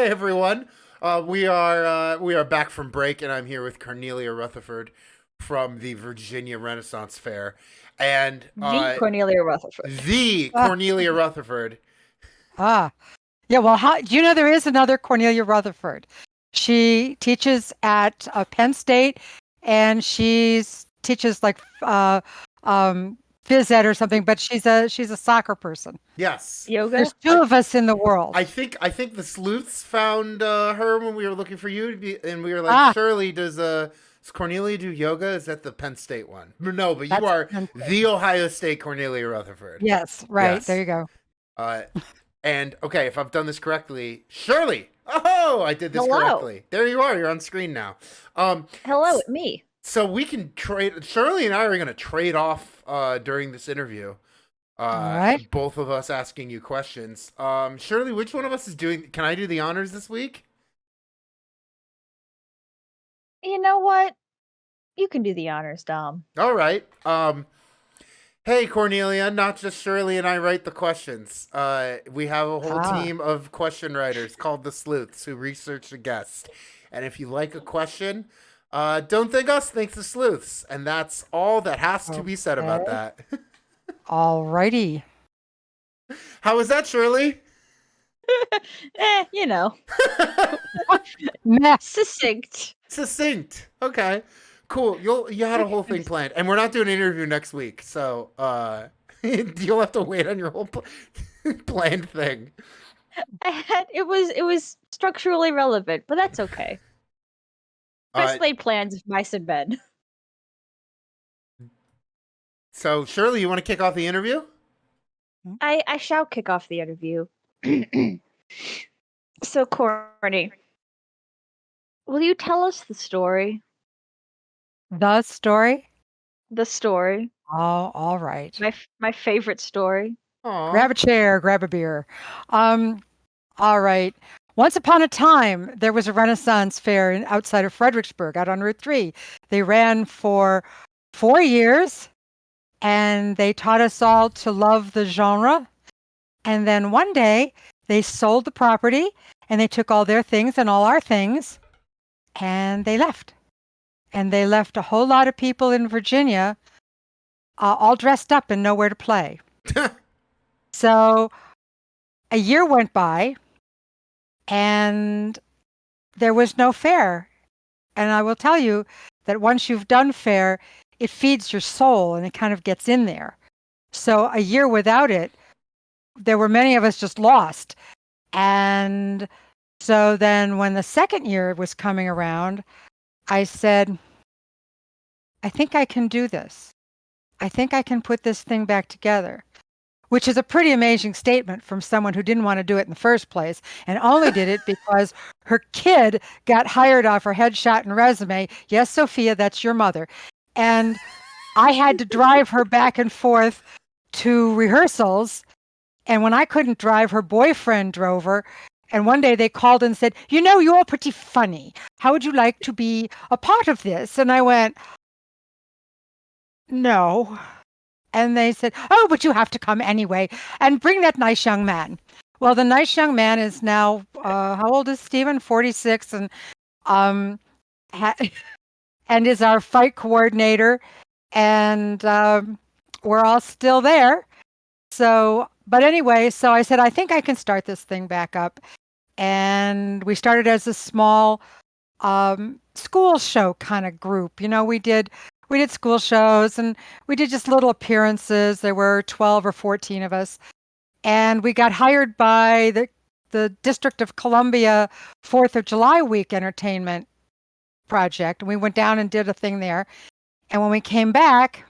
Hey everyone, we are back from break, and I'm here with Cornelia Rutherford from the Virginia Renaissance Fair, and The Cornelia Rutherford. the Ah, Cornelia Rutherford. ah. Yeah, well, do you know there is another Cornelia Rutherford? She teaches at Penn State, and she's teaches like phys ed or something, but she's a soccer person. Yes, Yoga? There's two of us in the world. I think the sleuths found her when we were looking for you, and we were like, Ah, Shirley, does Cornelia do yoga? Is that the Penn State one? No, but you that's are Penn State. the Ohio State Cornelia Rutherford. Yes, right. There Yes. you go. Uh, And okay, if I've done this correctly, Shirley. Oh, I did this Hello. correctly. There you are. You're on screen now. Um, Hello, me. so we can trade. Shirley and I are going to trade off during this interview. All right. Both of us asking you questions. Shirley, which one of us is doing? Can I do the honors this week? You know what? You can do the honors, Dom. All right. Hey, Cornelia, not just Shirley and I write the questions. We have a whole Ah, team of question writers called the Sleuths who research the guest. And if you like a question, don't think us, think the Sleuths. And that's all that has to be said about okay. that. All righty. How was that, Shirley? You know, Meh. succinct. Succinct. Okay. Cool. You had a whole thing planned. And we're not doing an interview next week, so you'll have to wait on your whole planned thing. It was structurally relevant, but that's okay. Uh, Best laid plans of mice and men. so Shirley, you want to kick off the interview? I shall kick off the interview. So, Corny, will you tell us the story? The story. The story. Oh, all right. My favorite story. Grab Aw. a chair, grab a beer. Um, all right. Once upon a time, there was a Renaissance fair outside of Fredericksburg, out on Route 3. They ran for 4 years, and they taught us all to love the genre. And then one day, they sold the property, and they took all their things and all our things, and they left. And they left a whole lot of people in Virginia, all dressed up and nowhere to play. So a year went by, and there was no fair. And I will tell you that once you've done fair, it feeds your soul and it kind of gets in there. So a year without it, there were many of us just lost. And so then when the second year was coming around, I said, I think I can do this. I think I can put this thing back together, which is a pretty amazing statement from someone who didn't want to do it in the first place and only did it because her kid got hired off her headshot and resume. Yes, Sophia, that's your mother. And I had to drive her back and forth to rehearsals. And when I couldn't drive, her boyfriend drove her. And one day they called and said, you know, you're pretty funny. How would you like to be a part of this? And I went, no. And they said, oh, but you have to come anyway and bring that nice young man. Well, the nice young man is now, how old is Stephen? 46, and ha- and is our fight coordinator. And we're all still there. So, but anyway, so I said, I think I can start this thing back up. And we started as a small school show kind of group. You know, we did school shows and we did just little appearances. There were 12 or 14 of us. And we got hired by the District of Columbia 4th of July week entertainment project. And we went down and did a thing there. And when we came back,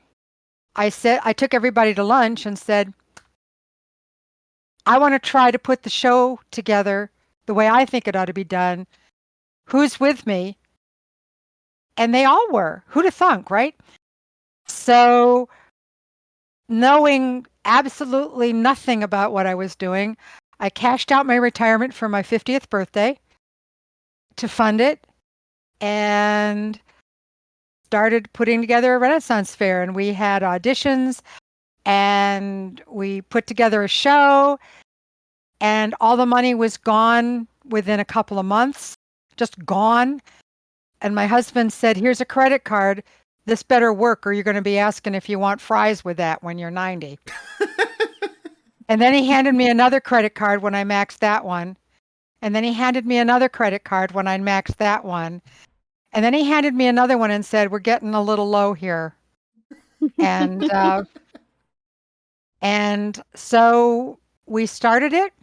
I took everybody to lunch and said, I want to try to put the show together the way I think it ought to be done. Who's with me? And they all were. Who'd have thunk, right? So, knowing absolutely nothing about what I was doing, I cashed out my retirement for my 50th birthday to fund it and started putting together a Renaissance fair. And we had auditions and we put together a show, and all the money was gone within a couple of months, just gone. And my husband said, here's a credit card. This better work or you're going to be asking if you want fries with that when you're 90. And then he handed me another credit card when I maxed that one. And then he handed me another credit card when I maxed that one. And then he handed me another one and said, we're getting a little low here. And so we started it.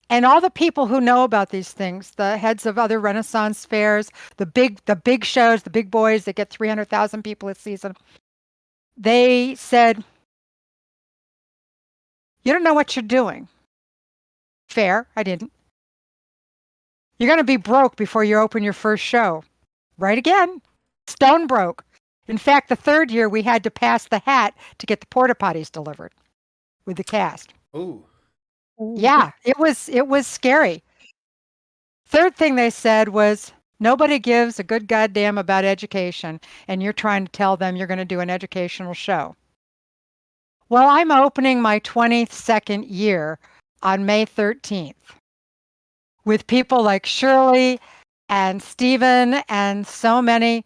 And all the people who know about these things, the heads of other Renaissance fairs, the big shows, the big boys that get 300,000 people a season, they said, you don't know what you're doing. Fair, I didn't. You're going to be broke before you open your first show. Right again. Stone broke. In fact, the third year we had to pass the hat to get the porta potties delivered with the cast. Ooh. Yeah, it was scary. Third thing they said was, nobody gives a good goddamn about education, and you're trying to tell them you're going to do an educational show. Well, I'm opening my 22nd year on May 13th with people like Shirley and Stephen and so many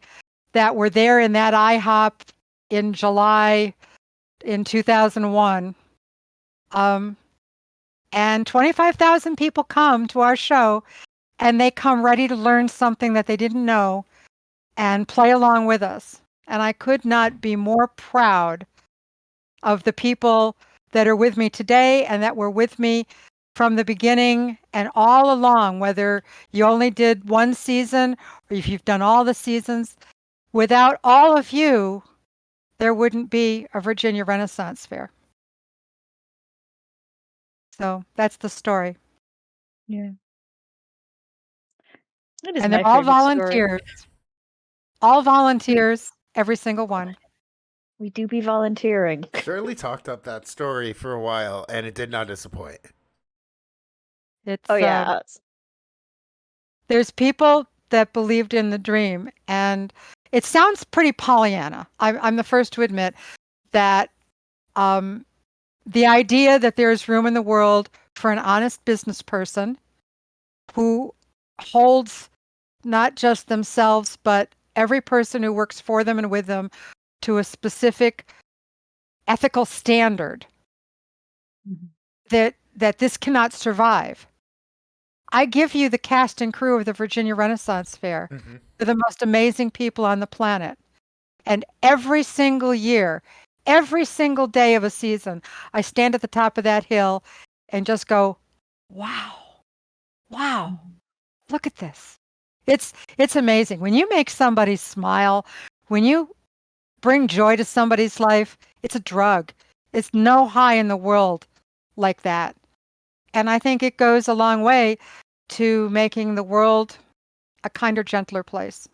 that were there in that IHOP in July in 2001. And 25,000 people come to our show, and they come ready to learn something that they didn't know and play along with us. And I could not be more proud of the people that are with me today and that were with me from the beginning and all along, whether you only did one season or if you've done all the seasons. Without all of you, there wouldn't be a Virginia Renaissance Fair. So that's the story. Yeah. That is And my they're all favorite story. volunteers. All volunteers, every single one. We do be volunteering. Shirley talked up that story for a while, and it did not disappoint. It's Oh yeah. there's people that believed in the dream, and it sounds pretty Pollyanna. I'm the first to admit that the idea that there's room in the world for an honest business person who holds not just themselves, but every person who works for them and with them to a specific ethical standard, that this cannot survive. I give you the cast and crew of the Virginia Renaissance Fair. Mm-hmm. They're the most amazing people on the planet. And every single year, every single day of a season, I stand at the top of that hill and just go, wow, look at this. It's amazing. When you make somebody smile, when you bring joy to somebody's life, it's a drug. It's no high in the world like that. And I think it goes a long way to making the world a kinder, gentler place.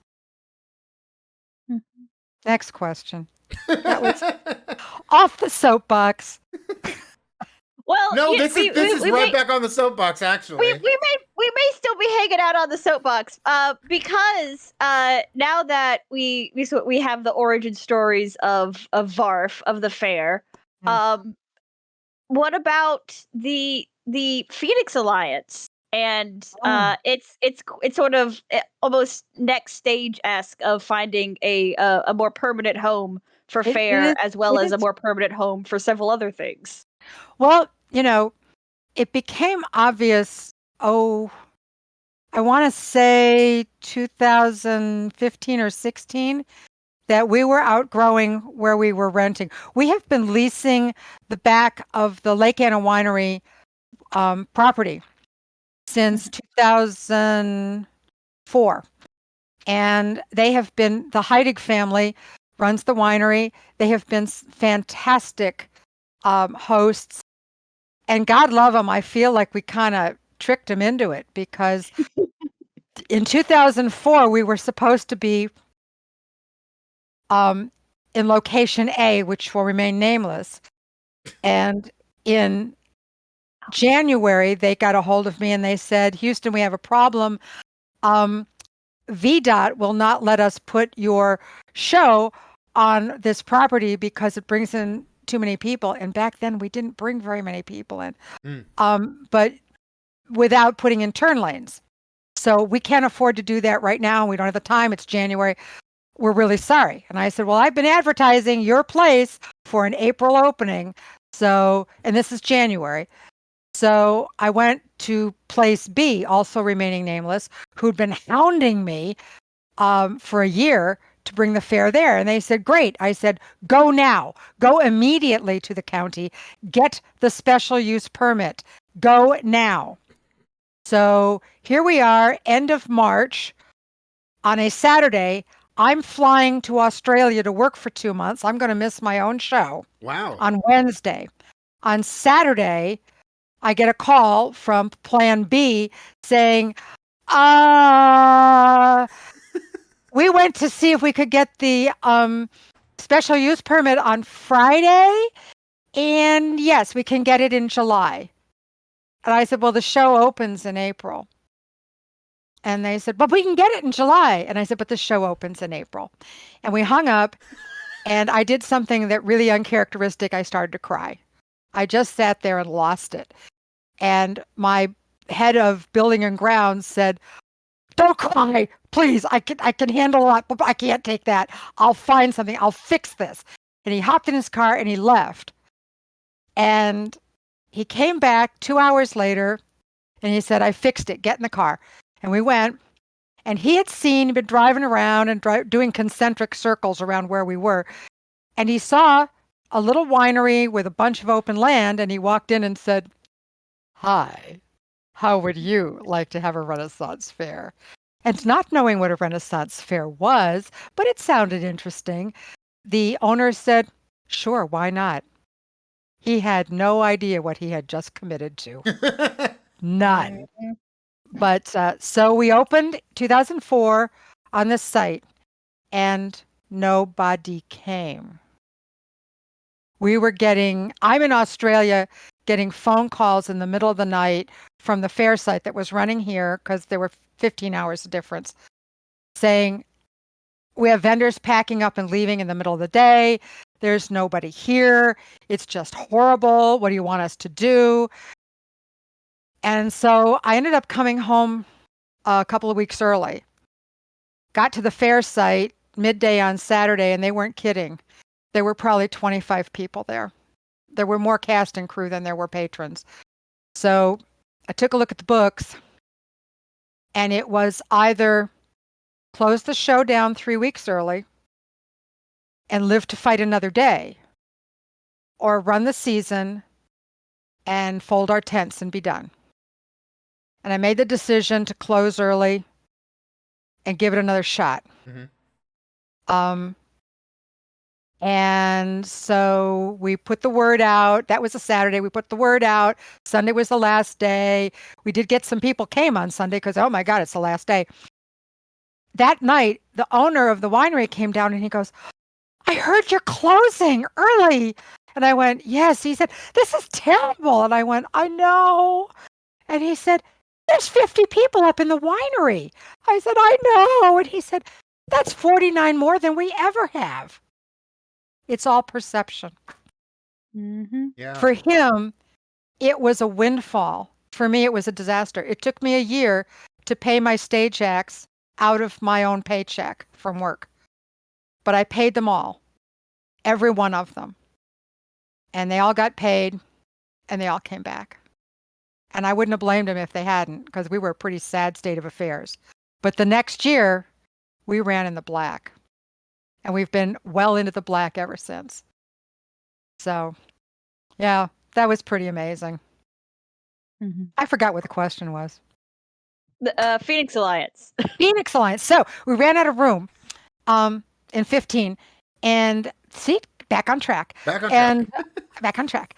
Mm-hmm. Next question. That was off the soapbox. Well, no, this is right back on the soapbox. Actually, we may still be hanging out on the soapbox because now that we have the origin stories of VaRF, of the Faire. What about the Phoenix Alliance? And it's sort of almost next stage-esque of finding a more permanent home for Faire, as well as a more permanent home for several other things. Well, it became obvious, I want to say 2015 or 16, that we were outgrowing where we were renting. We have been leasing the back of the Lake Anna Winery property since 2004. And they have been, the Heidig family runs the winery. They have been fantastic hosts. And God love them, I feel like we kind of tricked them into it, because in 2004, we were supposed to be in location A, which will remain nameless. And in January, they got a hold of me and they said, Houston, we have a problem. VDOT will not let us put your show on this property because it brings in too many people. And back then we didn't bring very many people in. But without putting in turn lanes. So we can't afford to do that right now. We don't have the time. It's January. We're really sorry. And I said, well, I've been advertising your place for an April opening. So, and this is January. So I went to place B, also remaining nameless, who'd been hounding me for a year to bring the fair there. And they said, great. I said, go now. Go immediately to the county. Get the special use permit. Go now. So here we are, end of March, on a Saturday. I'm flying to Australia to work for 2 months. I'm going to miss my own show. Wow. On Wednesday. On Saturday, I get a call from Plan B saying, we went to see if we could get the special use permit on Friday. And yes, we can get it in July. And I said, well, the show opens in April. And they said, but we can get it in July. And I said, but the show opens in April. And we hung up, and I did something that really uncharacteristic. I started to cry. I just sat there and lost it. And my head of building and grounds said, don't cry, please. I can handle a lot, but I can't take that. I'll find something. I'll fix this. And he hopped in his car and he left. And he came back 2 hours later and he said, I fixed it. Get in the car. And we went, and he had been driving around and doing concentric circles around where we were. And he saw a little winery with a bunch of open land. And he walked in and said, hi, how would you like to have a Renaissance fair? And not knowing what a Renaissance fair was, but it sounded interesting, the owner said, sure, why not? He had no idea what he had just committed to. None. But so we opened 2004 on this site, and nobody came. I'm in Australia getting phone calls in the middle of the night from the fair site that was running here, because there were 15 hours of difference, saying, we have vendors packing up and leaving in the middle of the day. There's nobody here. It's just horrible. What do you want us to do? And so I ended up coming home a couple of weeks early. Got to the fair site midday on Saturday, and they weren't kidding. There were probably 25 people there. There were more cast and crew than there were patrons. So I took a look at the books, and it was either close the show down 3 weeks early and live to fight another day, or run the season and fold our tents and be done. And I made the decision to close early and give it another shot. Mm-hmm. And so we put the word out. That was a Saturday. We put the word out. Sunday was the last day. We did get some people came on Sunday because, oh my God, it's the last day. That night, the owner of the winery came down and he goes, I heard you're closing early. And I went, yes. He said, this is terrible. And I went, I know. And he said, there's 50 people up in the winery. I said, I know. And he said, that's 49 more than we ever have. It's all perception. Mm-hmm. Yeah. For him, it was a windfall. For me, it was a disaster. It took me a year to pay my stage acts out of my own paycheck from work. But I paid them all, every one of them. And they all got paid, and they all came back. And I wouldn't have blamed them if they hadn't, because we were a pretty sad state of affairs. But the next year, we ran in the black. And we've been well into the black ever since. So, yeah, that was pretty amazing. Mm-hmm. I forgot what the question was. The Phoenix Alliance. Phoenix Alliance. So we ran out of room in 15. And see, back on track. Back on track.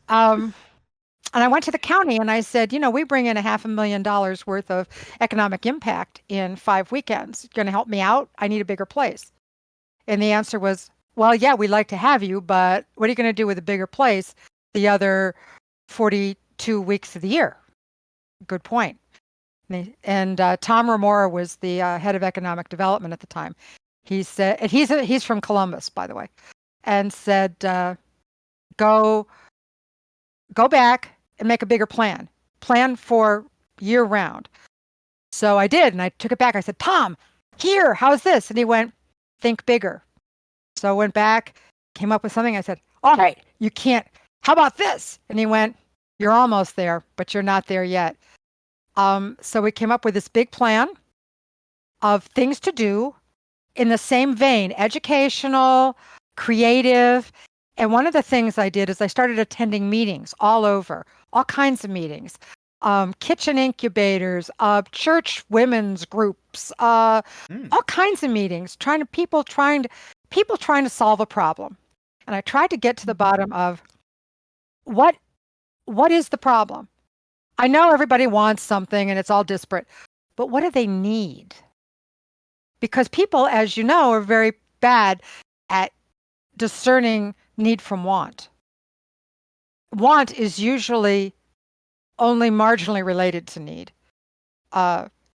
And I went to the county and I said, we bring in $500,000 worth of economic impact in 5 weekends. Going to help me out? I need a bigger place. And the answer was, well, yeah, we'd like to have you, but what are you going to do with a bigger place the other 42 weeks of the year? Good point. And Tom Remora was the head of economic development at the time. He said, and he's from Columbus, by the way, and said, go back and make a bigger plan. Plan for year round. So I did, and I took it back. I said, Tom, here, how's this? And he went, think bigger. So I went back, came up with something. I said, all right, you can't, how about this? And he went, you're almost there, but you're not there yet. So we came up with this big plan of things to do in the same vein, educational, creative. And one of the things I did is I started attending meetings all over, all kinds of meetings, kitchen incubators, church women's groups, all kinds of meetings, people trying to solve a problem. And I tried to get to the bottom of what is the problem? I know everybody wants something and it's all disparate, but what do they need? Because people, as you know, are very bad at discerning need from want. Want is usually only marginally related to need.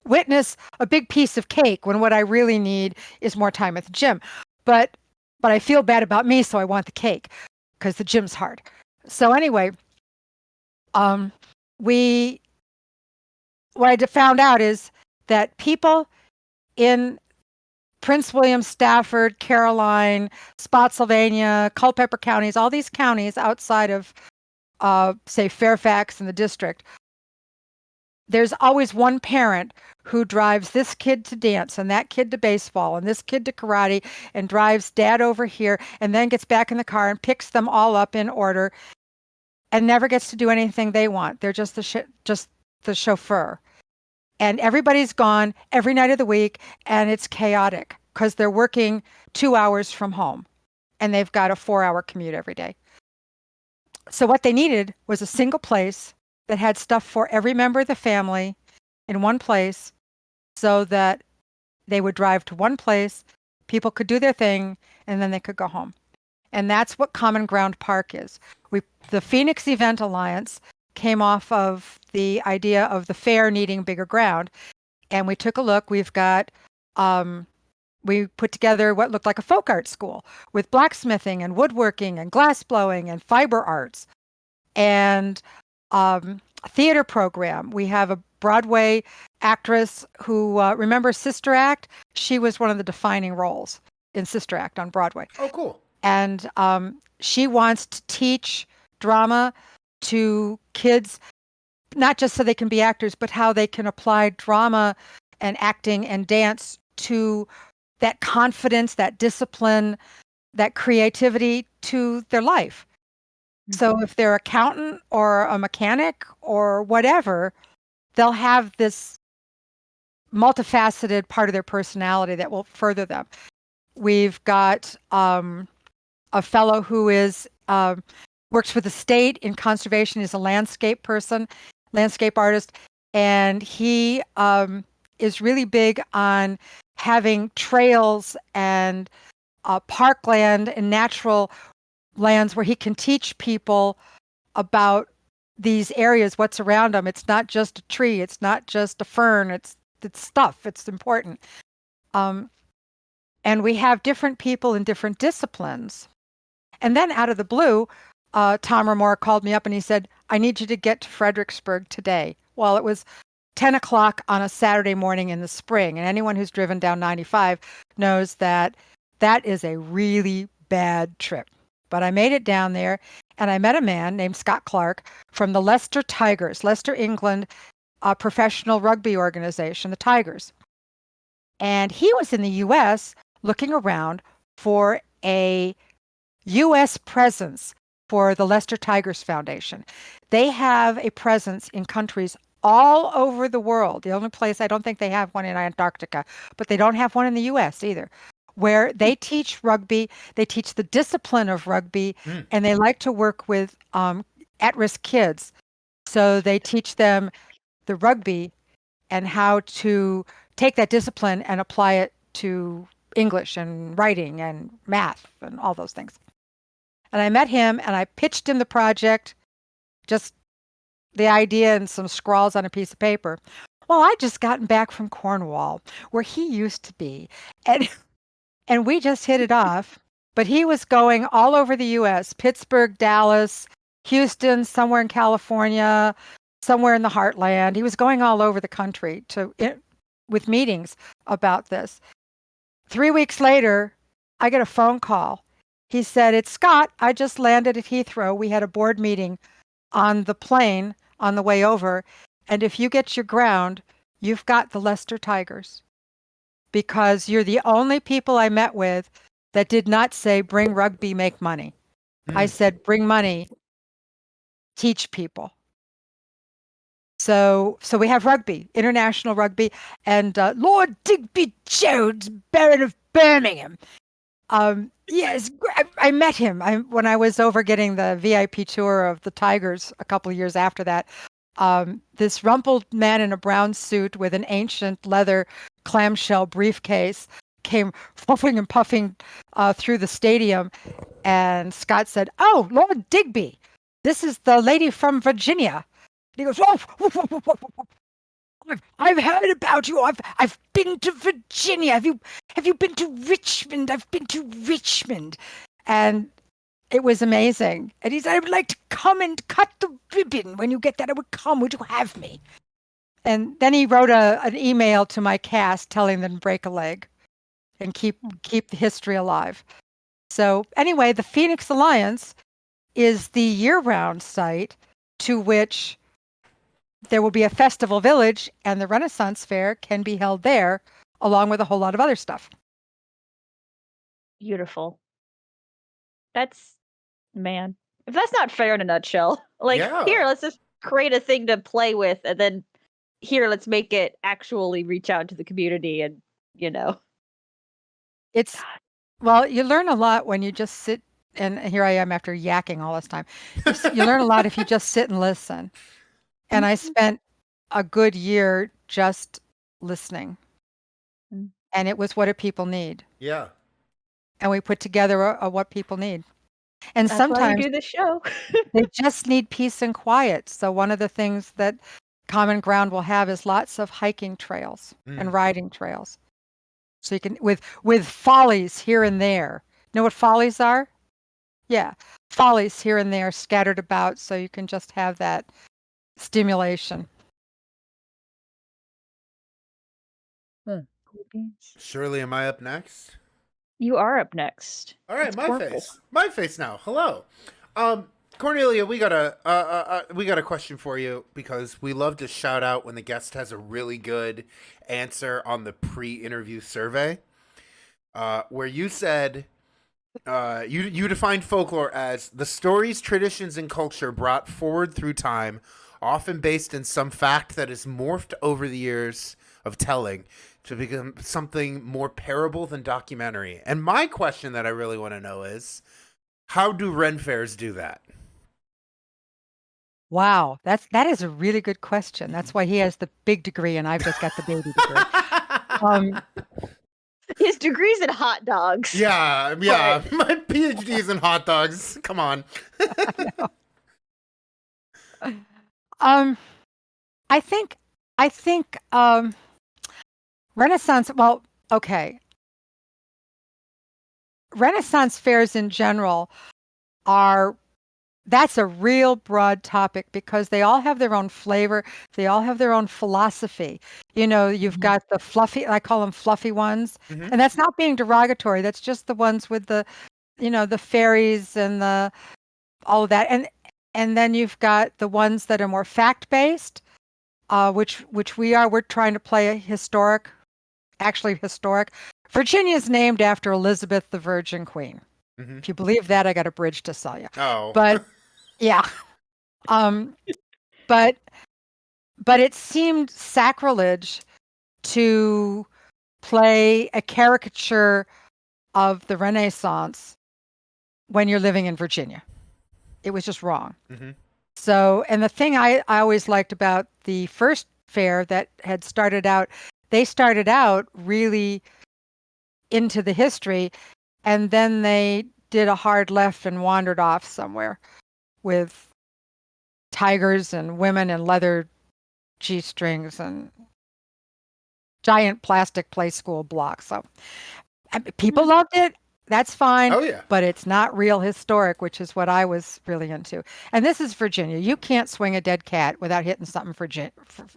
Witness a big piece of cake when what I really need is more time at the gym. But I feel bad about me, so I want the cake because the gym's hard. So anyway, what I found out is that people in Prince William, Stafford, Caroline, Spotsylvania, Culpeper counties, all these counties outside of, say, Fairfax and the district, there's always one parent who drives this kid to dance and that kid to baseball and this kid to karate and drives dad over here and then gets back in the car and picks them all up in order and never gets to do anything they want. They're just the chauffeur. And everybody's gone every night of the week and it's chaotic because they're working 2 hours from home and they've got a 4-hour commute every day. So what they needed was a single place that had stuff for every member of the family in one place so that they would drive to one place, people could do their thing, and then they could go home. And that's what Common Ground Park is. The Phoenix Event Alliance came off of the idea of the Faire needing bigger ground. And we took a look. We've got, we put together what looked like a folk art school with blacksmithing and woodworking and glass blowing and fiber arts and theater program. We have a Broadway actress who, remember Sister Act? She was one of the defining roles in Sister Act on Broadway. Oh, cool. And she wants to teach drama to kids, not just so they can be actors, but how they can apply drama and acting and dance to that confidence, that discipline, that creativity to their life. So if they're an accountant or a mechanic or whatever, they'll have this multifaceted part of their personality that will further them. We've got a fellow who is works for the state in conservation. He's a landscape artist, and he is really big on having trails and parkland and natural lands where he can teach people about these areas, what's around them. It's not just a tree. It's not just a fern. It's stuff. It's important. And we have different people in different disciplines. And then out of the blue, Tom Ramore called me up and he said, I need you to get to Fredericksburg today. Well, it was 10 o'clock on a Saturday morning in the spring. And anyone who's driven down 95 knows that that is a really bad trip. But I made it down there and I met a man named Scott Clark from the Leicester Tigers, Leicester, England, professional rugby organization, the Tigers. And he was in the U.S. looking around for a U.S. presence for the Leicester Tigers Foundation. They have a presence in countries all over the world. The only place, I don't think they have one in Antarctica, but they don't have one in the U.S. either, where they teach rugby, they teach the discipline of rugby, and they like to work with at-risk kids. So they teach them the rugby and how to take that discipline and apply it to English and writing and math and all those things. And I met him and I pitched him the project, just the idea and some scrawls on a piece of paper. Well, I'd just gotten back from Cornwall, where he used to be. And we just hit it off. But he was going all over the U.S., Pittsburgh, Dallas, Houston, somewhere in California, somewhere in the heartland. He was going all over the country with meetings about this. 3 weeks later, I get a phone call. He said, "It's Scott. I just landed at Heathrow. We had a board meeting on the plane on the way over. And if you get your ground, you've got the Leicester Tigers. Because you're the only people I met with that did not say, bring rugby, make money. I said, bring money, teach people." So we have rugby, international rugby, and Lord Digby Jones, Baron of Birmingham. Yes, I met him when I was over getting the VIP tour of the Tigers a couple of years after that. This rumpled man in a brown suit with an ancient leather clamshell briefcase came puffing and puffing through the stadium, and Scott said, "Oh, Lord Digby, this is the lady from Virginia." And he goes, "Oh, I've heard about you. I've been to Virginia. Have you been to Richmond? I've been to Richmond." And it was amazing. And he said, "I would like to come and cut the ribbon. When you get that, I would come. Would you have me?" And then he wrote an email to my cast telling them to break a leg and keep the history alive. So anyway, the Phoenix Alliance is the year-round site to which there will be a festival village, and the Renaissance Fair can be held there, along with a whole lot of other stuff. Beautiful. That's, man, if that's not fair in a nutshell. Like, Yeah. here, let's just create a thing to play with, and then here, let's make it actually reach out to the community, and, It's, well, you learn a lot when you just sit, and here I am after yakking all this time. You learn a lot if you just sit and listen. And I spent a good year just listening. Mm. And it was, what do people need? Yeah. And we put together a what people need. And That's why sometimes we do this show. they just need peace and quiet. So one of the things that Common Ground will have is lots of hiking trails and riding trails. So you can, with follies here and there. Know what follies are? Yeah. Follies here and there scattered about, so you can just have that stimulation. Shirley, am I up next? You are up next. All right, It's my Corporal. face. My face now. Hello. Cornelia, we got a question for you, because we love to shout out when the guest has a really good answer on the pre-interview survey, where you said you defined folklore as the stories, traditions, and culture brought forward through time, often based in some fact that is morphed over the years of telling to become something more parable than documentary. And my question that I really want to know is, how do Ren Fairs do that? Wow, that is a really good question. That's why he has the big degree and I've just got the baby degree. His degree's in hot dogs. Yeah. My PhD is in hot dogs. Come on. I think Renaissance, well, okay. Renaissance fairs in general that's a real broad topic, because they all have their own flavor. They all have their own philosophy. You've got the fluffy, I call them fluffy ones. Mhm. And that's not being derogatory. That's just the ones with the, the fairies and all of that. And then you've got the ones that are more fact-based, which we're trying to play a historic. Virginia is named after Elizabeth, the Virgin Queen. Mhm. If you believe that, I got a bridge to sell you. Oh. But yeah. But it seemed sacrilege to play a caricature of the Renaissance when you're living in Virginia. It was just wrong. Mm-hmm. So, and the thing I always liked about the first fair that had started out, they started out really into the history, and then they did a hard left and wandered off somewhere with tigers and women and leather G-strings and giant plastic play school blocks. So people loved it. That's fine. Oh, yeah. But it's not real historic, which is what I was really into. And this is Virginia. You can't swing a dead cat without hitting something for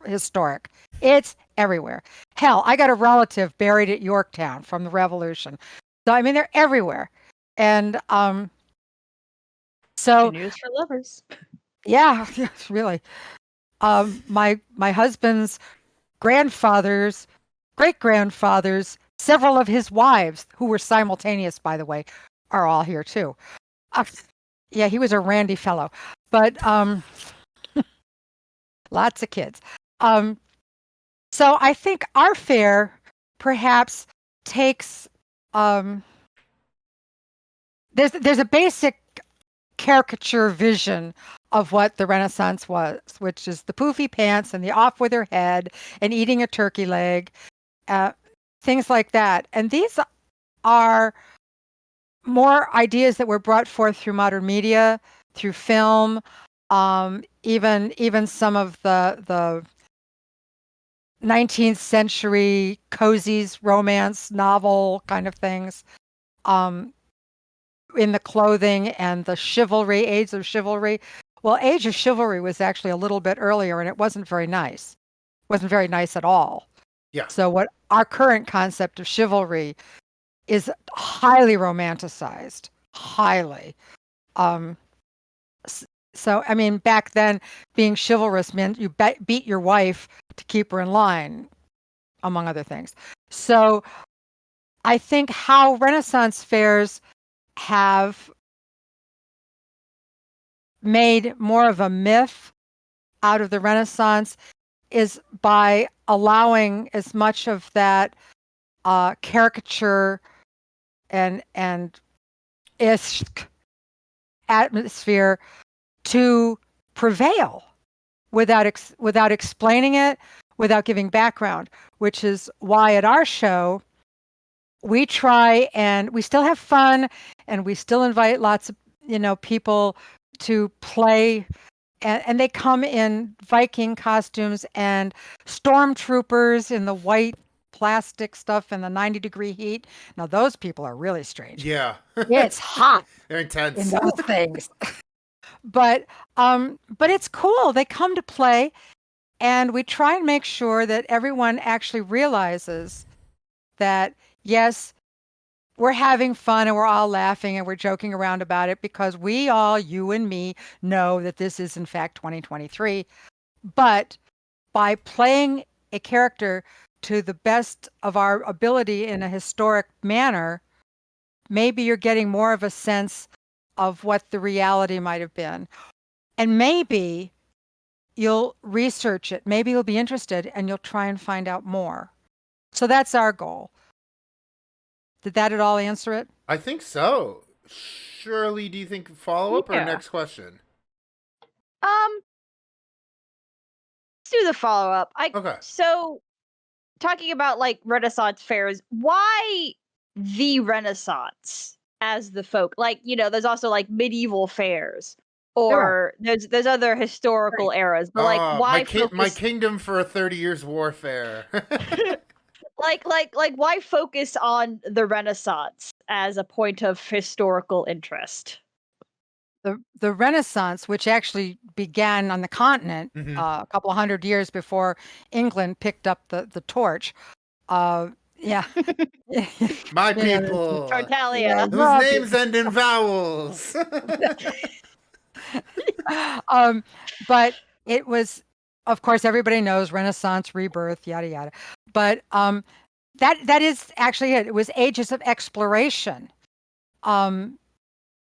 historic. It's everywhere. Hell, I got a relative buried at Yorktown from the Revolution. So I mean, they're everywhere. And so News for lovers. yeah, yes, really. My husband's grandfather's great grandfathers, several of his wives, who were simultaneous, by the way, are all here too. Uh, yeah, he was a randy fellow, but lots of kids. So I think our fair perhaps takes there's a basic caricature vision of what the Renaissance was, which is the poofy pants and the off with her head and eating a turkey leg, things like that. And these are more ideas that were brought forth through modern media, through film, even some of the 19th century cozies, romance novel kind of things. In the clothing and the chivalry, age of chivalry. Well, age of chivalry was actually a little bit earlier, and it wasn't very nice. It wasn't very nice at all. Yeah. So what our current concept of chivalry is highly romanticized, highly. So I mean, back then, being chivalrous meant you beat your wife to keep her in line, among other things. So I think how Renaissance fairs have made more of a myth out of the Renaissance is by allowing as much of that caricature and ish atmosphere to prevail without explaining it, without giving background, which is why at our show we try and we still have fun and we still invite lots of people to play, and they come in Viking costumes and stormtroopers in the white plastic stuff in the 90-degree heat. Now those people are really strange. Yeah. It's hot. They're intense. In those things. But it's cool. They come to play, and we try and make sure that everyone actually realizes that yes, we're having fun and we're all laughing and we're joking around about it because we all, you and me, know that this is in fact 2023. But by playing a character to the best of our ability in a historic manner, maybe you're getting more of a sense of what the reality might have been. And maybe you'll research it. Maybe you'll be interested and you'll try and find out more. So that's our goal. Did that at all answer it? I think so. Shirley, do you think follow up or next question? Let's do the follow up. Okay. So talking about like Renaissance fairs, why the Renaissance as the folk? Like, there's also like medieval fairs or there's other historical eras, but like why my kingdom for a 30 years warfare. like why focus on the Renaissance as a point of historical interest? The Renaissance, which actually began on the continent a couple of hundred years before England picked up the torch. Yeah. My people. Tartaglia. Whose names end in vowels. But it was, of course, everybody knows Renaissance, rebirth, yada yada. But that is actually it. It was ages of exploration.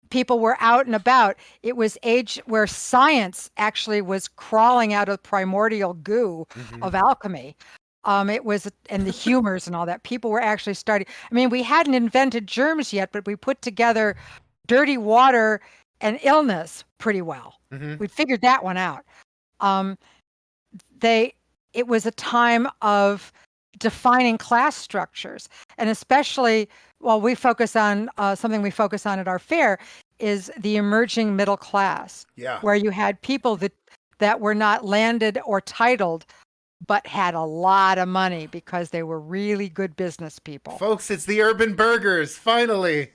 People were out and about. It was age where science actually was crawling out of primordial goo of alchemy. It was, and the humors and all that. People were actually starting. I mean, we hadn't invented germs yet, but we put together dirty water and illness pretty well. We figured that one out. It was a time of defining class structures, and especially we focus on something we focus on at our fair is the emerging middle class. Yeah. Where you had people that were not landed or titled, but had a lot of money because they were really good business people. Folks, it's the urban burgers, finally.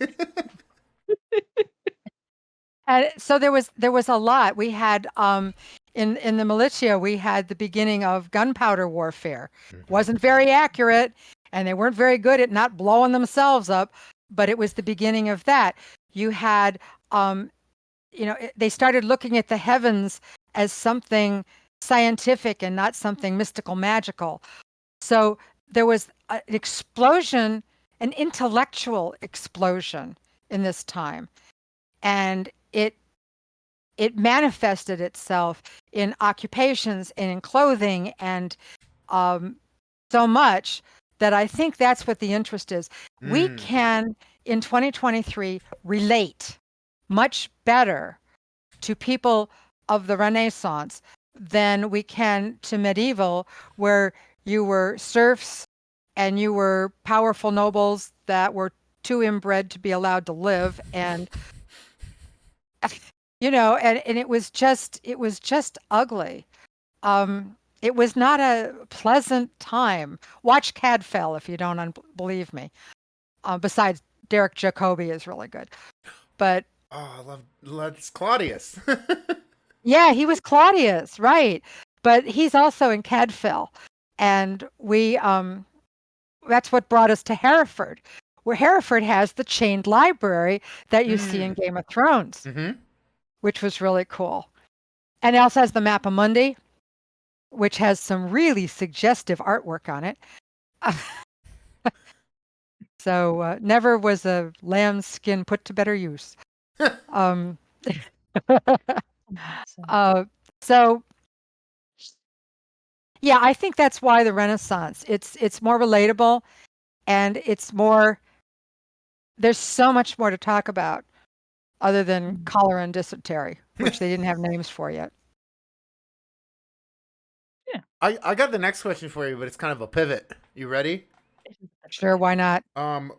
And so there was a lot. We had in the militia, we had the beginning of gunpowder warfare. Wasn't very accurate, and they weren't very good at not blowing themselves up, but it was the beginning of that. You had they started looking at the heavens as something scientific and not something mystical, magical. So there was an explosion, an intellectual explosion in this time. And it manifested itself in occupations and in clothing and so much that I think that's what the interest is. We can, in 2023, relate much better to people of the Renaissance than we can to medieval, where you were serfs and you were powerful nobles that were too inbred to be allowed to live, and and it was just ugly. It was not a pleasant time. Watch Cadfael if you don't believe me. Besides, Derek Jacobi is really good, but I love Claudius. yeah, he was Claudius, right? But he's also in Cadfael, and we that's what brought us to Hereford, where Hereford has the chained library that you see in Game of Thrones, which was really cool. And it also has the Mappa Mundi, which has some really suggestive artwork on it. So never was a lamb's skin put to better use. So yeah, I think that's why the Renaissance. It's more relatable, and there's so much more to talk about other than cholera and dysentery, which they didn't have names for yet. Yeah. I got the next question for you, but it's kind of a pivot. You ready? Sure, why not?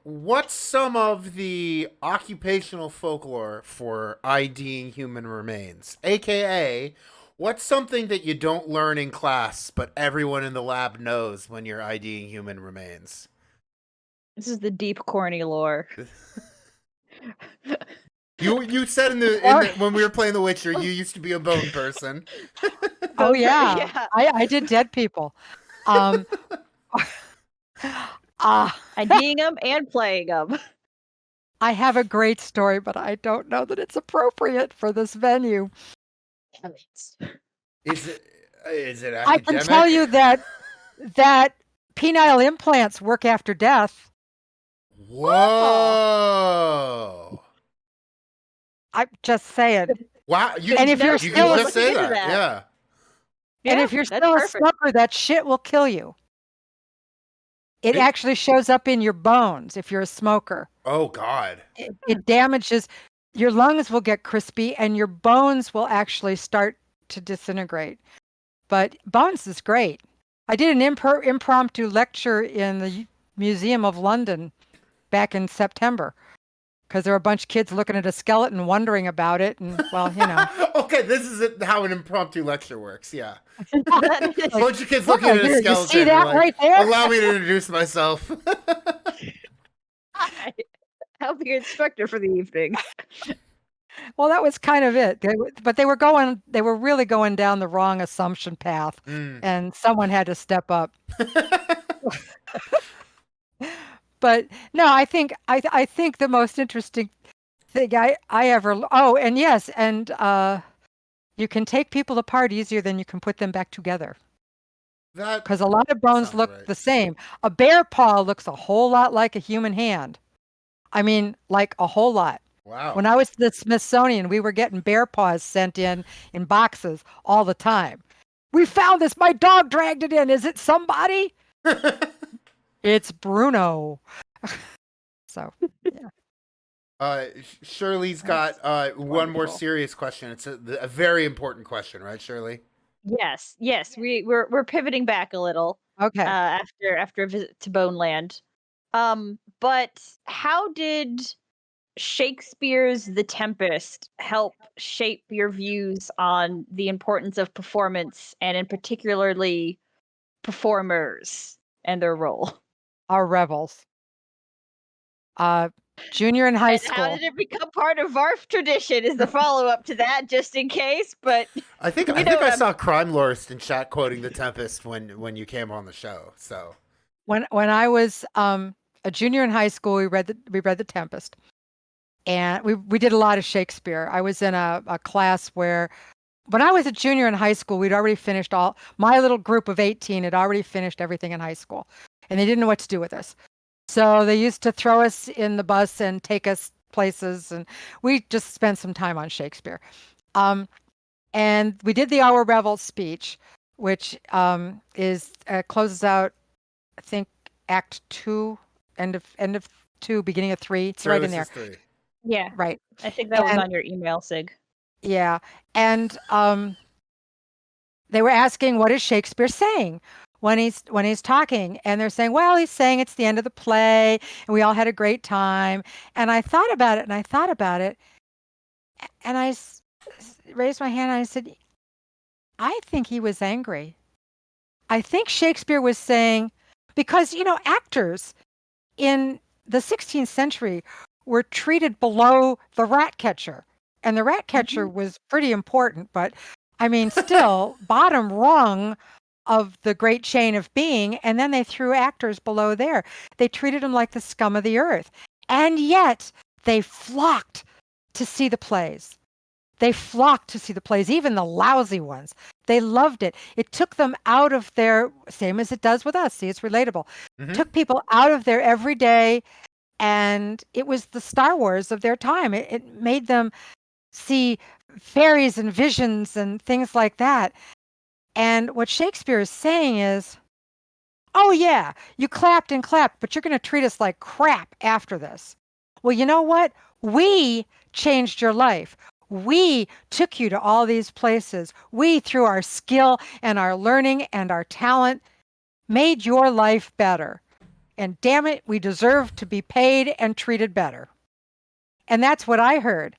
What's some of the occupational folklore for IDing human remains? AKA, what's something that you don't learn in class, but everyone in the lab knows when you're IDing human remains? This is the deep Cornie lore. You said when we were playing The Witcher, you used to be a bone person. Oh yeah. I did dead people. IDing them and playing them. I have a great story, but I don't know that it's appropriate for this venue. Is it academic? I can tell you that penile implants work after death. Whoa! I'm just saying. Wow! And if you're still just say that, yeah. And if you're still a smoker, that shit will kill you. It actually shows up in your bones if you're a smoker. Oh God! It damages your lungs. Will get crispy, and your bones will actually start to disintegrate. But bones is great. I did an impromptu lecture in the Museum of London back in September, because there were a bunch of kids looking at a skeleton wondering about it, and well, Okay, this is how an impromptu lecture works, yeah. A bunch of kids looking at a skeleton. You see that right there? Allow me to introduce myself. Hi, I'll be your instructor for the evening. Well, that was kind of it. But they were really going down the wrong assumption path, and someone had to step up. But no, I think the most interesting thing I ever. Oh, and yes, and you can take people apart easier than you can put them back together. Because a lot of bones look the same. A bear paw looks a whole lot like a human hand. I mean, like a whole lot. Wow. When I was at the Smithsonian, we were getting bear paws sent in boxes all the time. We found this. My dog dragged it in. Is it somebody? It's Bruno. So, yeah. Shirley's got one more serious question. It's a very important question, right, Shirley? Yes. We're pivoting back a little. Okay. After a visit to Boneland. But how did Shakespeare's The Tempest help shape your views on the importance of performance, and in particularly performers and their role? Our rebels. Junior and high And school. how did it become part of VaRF tradition is the follow-up to that, just in case, but I think I saw Crime Lorist in chat quoting the Tempest when you came on the show. So when I was a junior in high school, we read the Tempest, and we did a lot of Shakespeare. I was in a class where, when I was a junior in high school, we'd already finished my little group of 18 had already finished everything in high school, and they didn't know what to do with us. So they used to throw us in the bus and take us places, and we just spent some time on Shakespeare. And we did the Our Revel speech, which is closes out, I think, Act 2, end of 2, beginning of 3. It's right in there. 3. Yeah, Right. I think that was on your email, Sig. Yeah, and they were asking, what is Shakespeare saying when he's talking? And they're saying, well, he's saying it's the end of the play, and we all had a great time. And I thought about it, and I raised my hand and I said, I think he was angry. I think Shakespeare was saying, because, actors in the 16th century were treated below the rat catcher. And the rat catcher was pretty important, but I mean, still bottom rung of the great chain of being. And then they threw actors below there. They treated them like the scum of the earth. And yet they flocked to see the plays. They flocked to see the plays, even the lousy ones. They loved it. It took them out of their, same as it does with us. See, it's relatable. Took people out of their everyday, and it was the Star Wars of their time. It made them see fairies and visions and things like that. And what Shakespeare is saying is, oh yeah, you clapped and clapped, but you're going to treat us like crap after this. Well, you know what? We changed your life. We took you to all these places. We, through our skill and our learning and our talent, made your life better. And damn it, we deserve to be paid and treated better. And that's what I heard.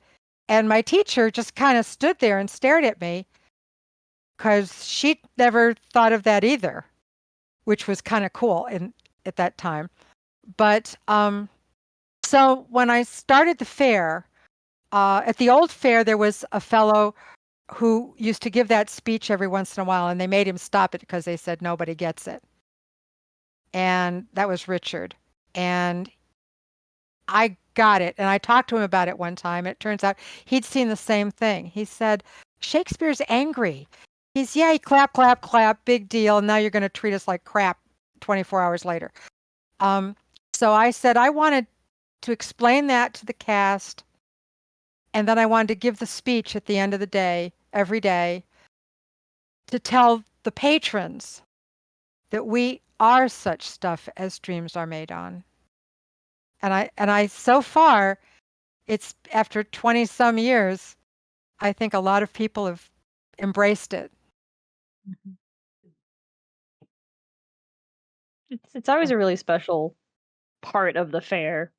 And my teacher just kind of stood there and stared at me, because she never thought of that either, which was kind of cool at that time. But so when I started the Faire, at the old Faire, there was a fellow who used to give that speech every once in a while, and they made him stop it because they said nobody gets it. And that was Richard. And I got it. And I talked to him about it one time. It turns out he'd seen the same thing. He said, Shakespeare's angry. He clap, clap, clap, big deal. Now you're going to treat us like crap 24 hours later. So I said I wanted to explain that to the cast. And then I wanted to give the speech at the end of the day, every day, to tell the patrons that we are such stuff as dreams are made on. And I so far, it's after 20 some years, I think a lot of people have embraced it. It's always a really special part of the Faire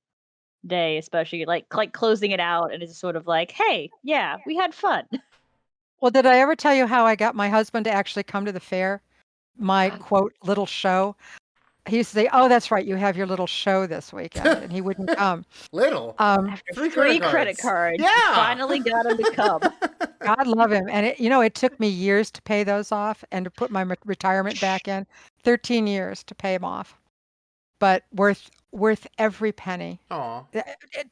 day, especially like closing it out, and it's sort of like, hey, yeah, we had fun. Well, did I ever tell you how I got my husband to actually come to the Faire? My quote little show. He used to say, "Oh, that's right, you have your little show this weekend," and he wouldn't come. Little. After three credit cards, you finally got him to come. God love him. And it took me years to pay those off and to put my retirement back in. 13 years to pay them off, but worth every penny. Aw.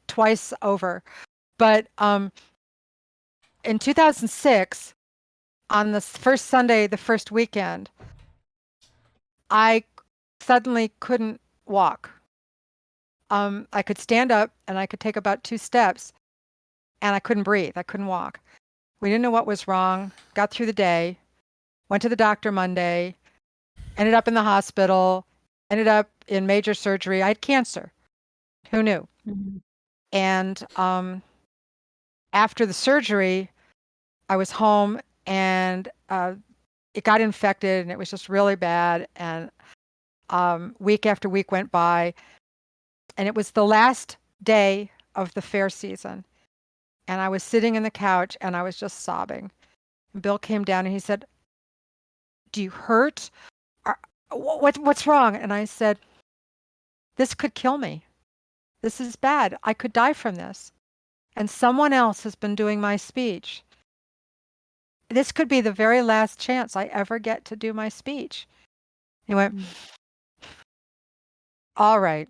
Twice over. But in 2006, on the first Sunday, the first weekend, I suddenly couldn't walk. I could stand up and I could take about 2 steps, and I couldn't breathe. I couldn't walk. We didn't know what was wrong. Got through the day, went to the doctor Monday, ended up in the hospital, ended up in major surgery. I had cancer. Who knew? And after the surgery, I was home, and it got infected, and it was just really bad. And week after week went by, and it was the last day of the Faire season. And I was sitting in the couch, and I was just sobbing. And Bill came down, and he said, "Do you hurt? What's wrong?" And I said, "This could kill me. This is bad. I could die from this. And someone else has been doing my speech. This could be the very last chance I ever get to do my speech." He went, "All right,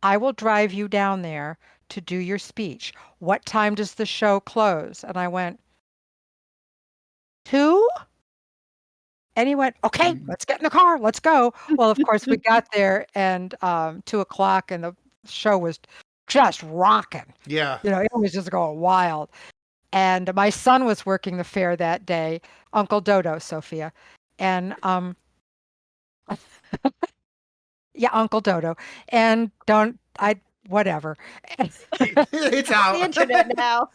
I will drive you down there to do your speech. What time does the show close?" And I went, "2?" And he went, "Okay, let's get in the car. Let's go." Well, of course, we got there and 2 o'clock, and the show was just rocking. Yeah. It was just going wild. And my son was working the fair that day, Uncle Dodo, Sophia. And yeah, Uncle Dodo. And whatever. It's The out. internet now.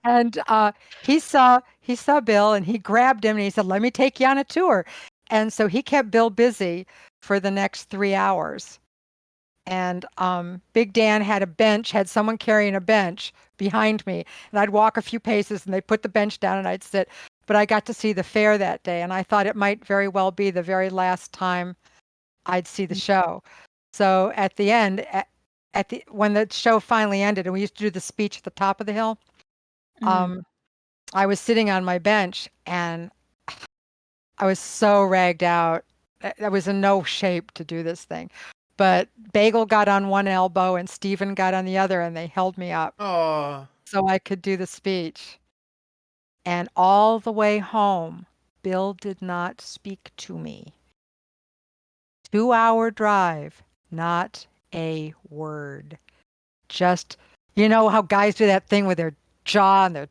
And he saw Bill, and he grabbed him and he said, "Let me take you on a tour." And so he kept Bill busy for the next 3 hours. And Big Dan had someone carrying a bench behind me, and I'd walk a few paces and they'd put the bench down and I'd sit. But I got to see the fair that day, and I thought it might very well be the very last time I'd see the show. So at the end, when the show finally ended and we used to do the speech at the top of the hill, I was sitting on my bench and I was so ragged out. I was in no shape to do this thing. But Bagel got on one elbow and Stephen got on the other, and they held me up Oh. so I could do the speech. And all the way home, Bill did not speak to me. 2-hour drive, not a word. Just, how guys do that thing with their jaw and their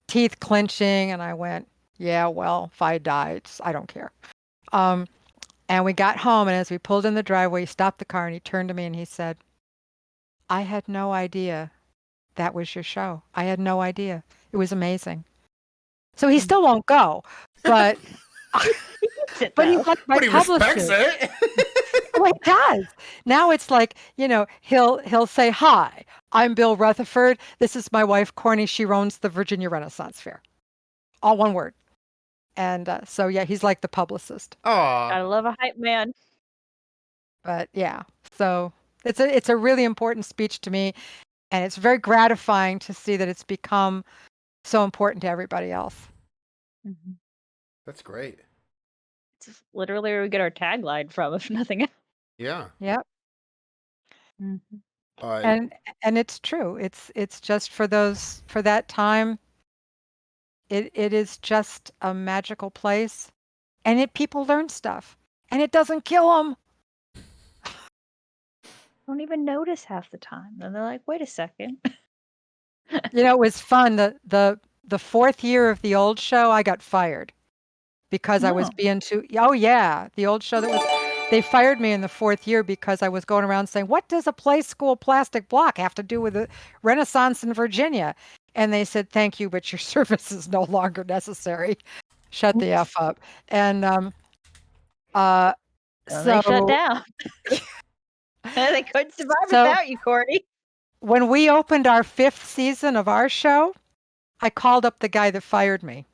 teeth clenching. And I went, "Yeah, well, if I die, I don't care." And we got home, and as we pulled in the driveway, he stopped the car and he turned to me and he said, "I had no idea that was your show. I had no idea. It was amazing." So he still won't go, but but he's like my But he respects publisher. it. Oh, he does. Now it's like, he'll say, "Hi, I'm Bill Rutherford. This is my wife, Cornie. She runs the Virginia Renaissance Fair." All one word. And so, yeah, he's like the publicist. Aw. Gotta love a hype man. But yeah, so it's a really important speech to me, and it's very gratifying to see that it's become so important to everybody else. That's great. It's literally where we get our tagline from, if nothing else. Yeah. Yep. Uh, And it's true. It's just for that time. It is just a magical place, and people learn stuff, and it doesn't kill them. Don't even notice half the time. And they're like, "Wait a second." It was fun. The fourth year of the old show, I got fired because I was Oh. being too. Oh yeah, the old show they fired me in the fourth year because I was going around saying, "What does a play school plastic block have to do with the Renaissance in Virginia?" And they said, "Thank you, but your service is no longer necessary. Shut the F up." And So they shut so down. They couldn't survive So- without you, Cornie. when we opened our 5th season of our show, I called up the guy that fired me,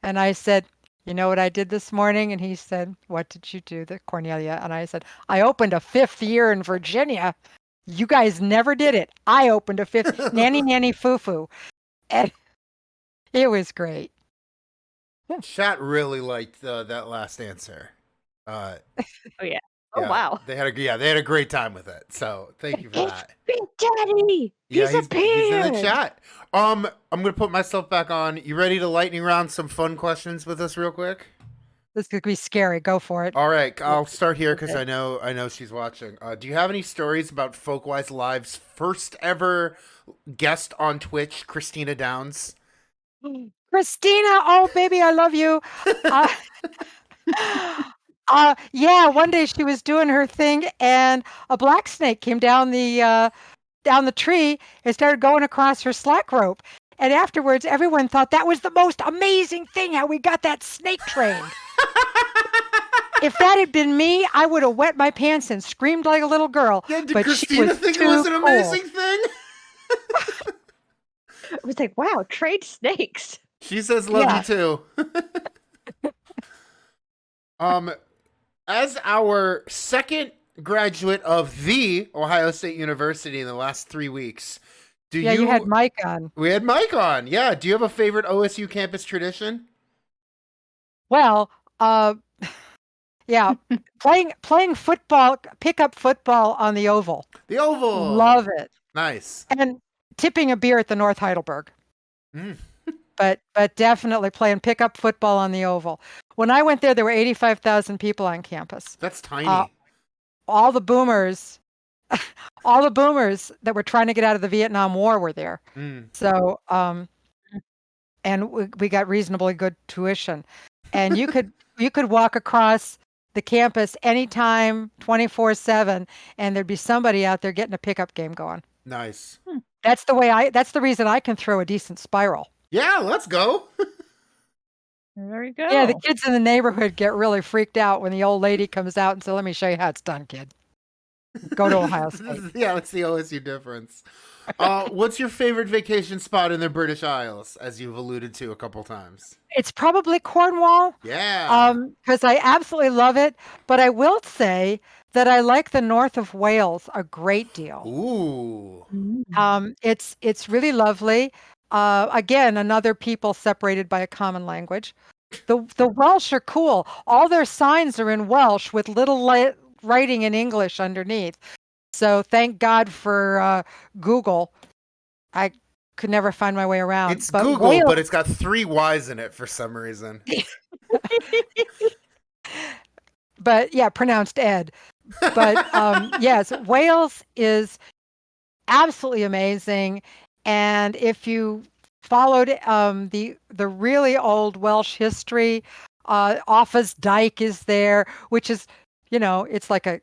and I said, "You know what I did this morning?" And he said, "What did you do, Cornelia?" And I said, "I opened a 5th year in Virginia. You guys never did it. I opened a 5th, nanny foo-foo." And it was great. Chat really liked that last answer. Oh yeah. Yeah, Oh wow. They had a great time with it. So thank you for that. Big Daddy. Yeah, He's appeared. in the chat. I'm gonna put myself back on. You ready to lightning round some fun questions with us real quick? This could be scary. Go for it. All right, I'll start here because Okay. I know she's watching. Do you have any stories about Folkwise Live's first ever guest on Twitch, Kristina Downs? Kristina, oh baby, I love you. Yeah, one day she was doing her thing, and a black snake came down the tree and started going across her slack rope. And afterwards, everyone thought that was the most amazing thing, how we got that snake trained. If that had been me, I would have wet my pants and screamed like a little girl. Yeah, did but she Kristina was think it too was an cool. amazing thing? It was like, wow, trade snakes. She says love Yeah. you too. Um, as our second graduate of the Ohio State University in the last 3 weeks, You had Mike on. We had Mike on. Yeah. Do you have a favorite OSU campus tradition? Well, yeah, playing football, pickup football on the Oval. The Oval. Love it. Nice. And tipping a beer at the North Heidelberg. Mm. But definitely playing pickup football on the Oval. When I went there were 85,000 people on campus. That's tiny. All the boomers, all the boomers that were trying to get out of the Vietnam War were there. So, and we got reasonably good tuition, and you could walk across the campus anytime, 24/7, and there'd be somebody out there getting a pickup game going. Nice. That's the reason I can throw a decent spiral. Yeah, let's go. There you go. Yeah, the kids in the neighborhood get really freaked out when the old lady comes out and says, "Let me show you how it's done, kid. Go to Ohio State." Yeah, that's the OSU difference. What's your favorite vacation spot in the British Isles, as you've alluded to a couple times? It's probably Cornwall. Yeah. Because I absolutely love it. But I will say that I like the north of Wales a great deal. Ooh. It's really lovely. Again, another people separated by a common language. The Welsh are cool. All their signs are in Welsh with little writing in English underneath. So thank God for Google. I could never find my way around. It's Google, Wales, but it's got 3 Y's in it for some reason. but yeah, pronounced Ed. But yes, Wales is absolutely amazing. And if you followed the really old Welsh history, Offa's Dyke is there, which is, it's like a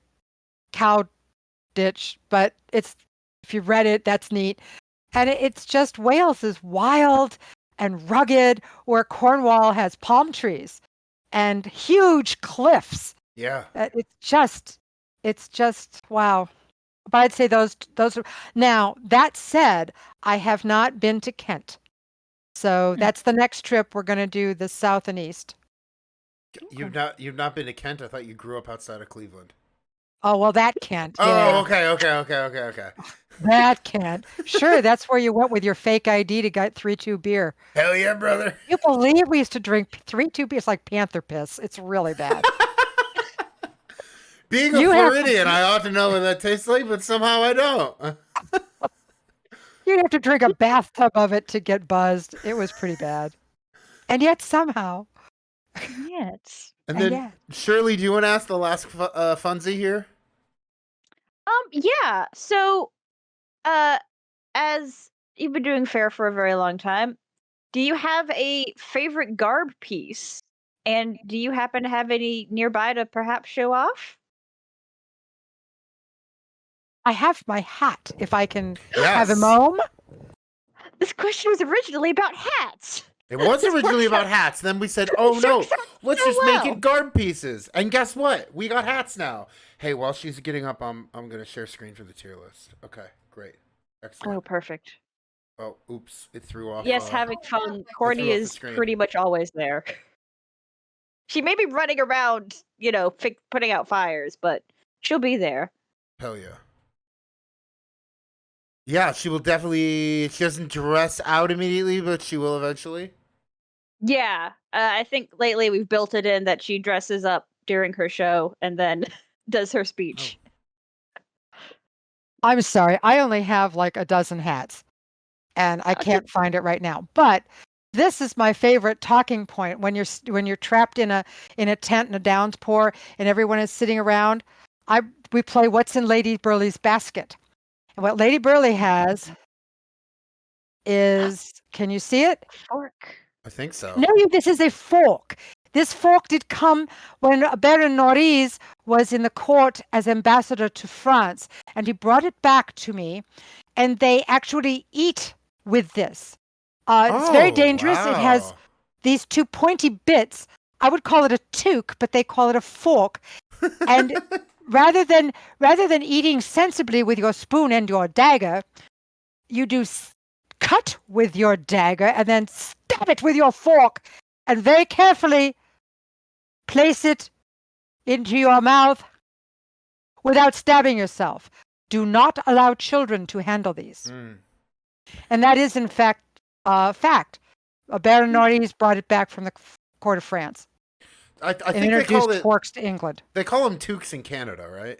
cow ditch, but if you read it, that's neat. And it's just, Wales is wild and rugged, where Cornwall has palm trees and huge cliffs. Yeah. It's just wow. But I'd say those are, now that said, I have not been to Kent. So that's the next trip. We're going to do the south and east. You've not been to Kent? I thought you grew up outside of Cleveland. Oh, well, that Kent. Oh, Yeah. okay. That Kent. Sure, that's where you went with your fake ID to get 3-2 beer. Hell yeah, brother. You believe we used to drink 3-2 beer? It's like panther piss. It's really bad. Being a Floridian, I ought to know what that tastes like, but somehow I don't. You'd have to drink a bathtub of it to get buzzed. It was pretty bad. And yet somehow. Yes. And then, Shirley, do you want to ask the last funzie here? Yeah. So, as you've been doing Faire for a very long time, do you have a favorite garb piece? And do you happen to have any nearby to perhaps show off? I have my hat, if I can have a moment. This question was originally about hats. It was originally about hats. Then we said, oh no, let's just make it garb pieces. And guess what? We got hats now. Hey, while she's getting up, I'm going to share screen for the tier list. Okay, great. Excellent. Oh, perfect. Oh, oops. It threw off. Yes, having fun. Cornie is pretty much always there. She may be running around, putting out fires, but she'll be there. Hell yeah. Yeah, she will definitely. She doesn't dress out immediately, but she will eventually. Yeah, I think lately we've built it in that she dresses up during her show and then does her speech. Oh. I'm sorry, I only have like a dozen hats, and I can't find it right now. But this is my favorite talking point when you're trapped in a tent in a downpour and everyone is sitting around. We play What's in Lady Burley's Basket. And what Lady Burley has is, can you see it? Fork. I think so. No, this is a fork. This fork did come when Baron Norris was in the court as ambassador to France, and he brought it back to me, and they actually eat with this. It's very dangerous. Wow. It has these 2 pointy bits. I would call it a toque, but they call it a fork. And rather than eating sensibly with your spoon and your dagger, you do cut with your dagger and then stab it with your fork and very carefully place it into your mouth without stabbing yourself. Do not allow children to handle these. And that is, in fact, fact. Bernardis brought it back from the court of France. I and think they introduced call it. forks to England. They call them toques in Canada, right?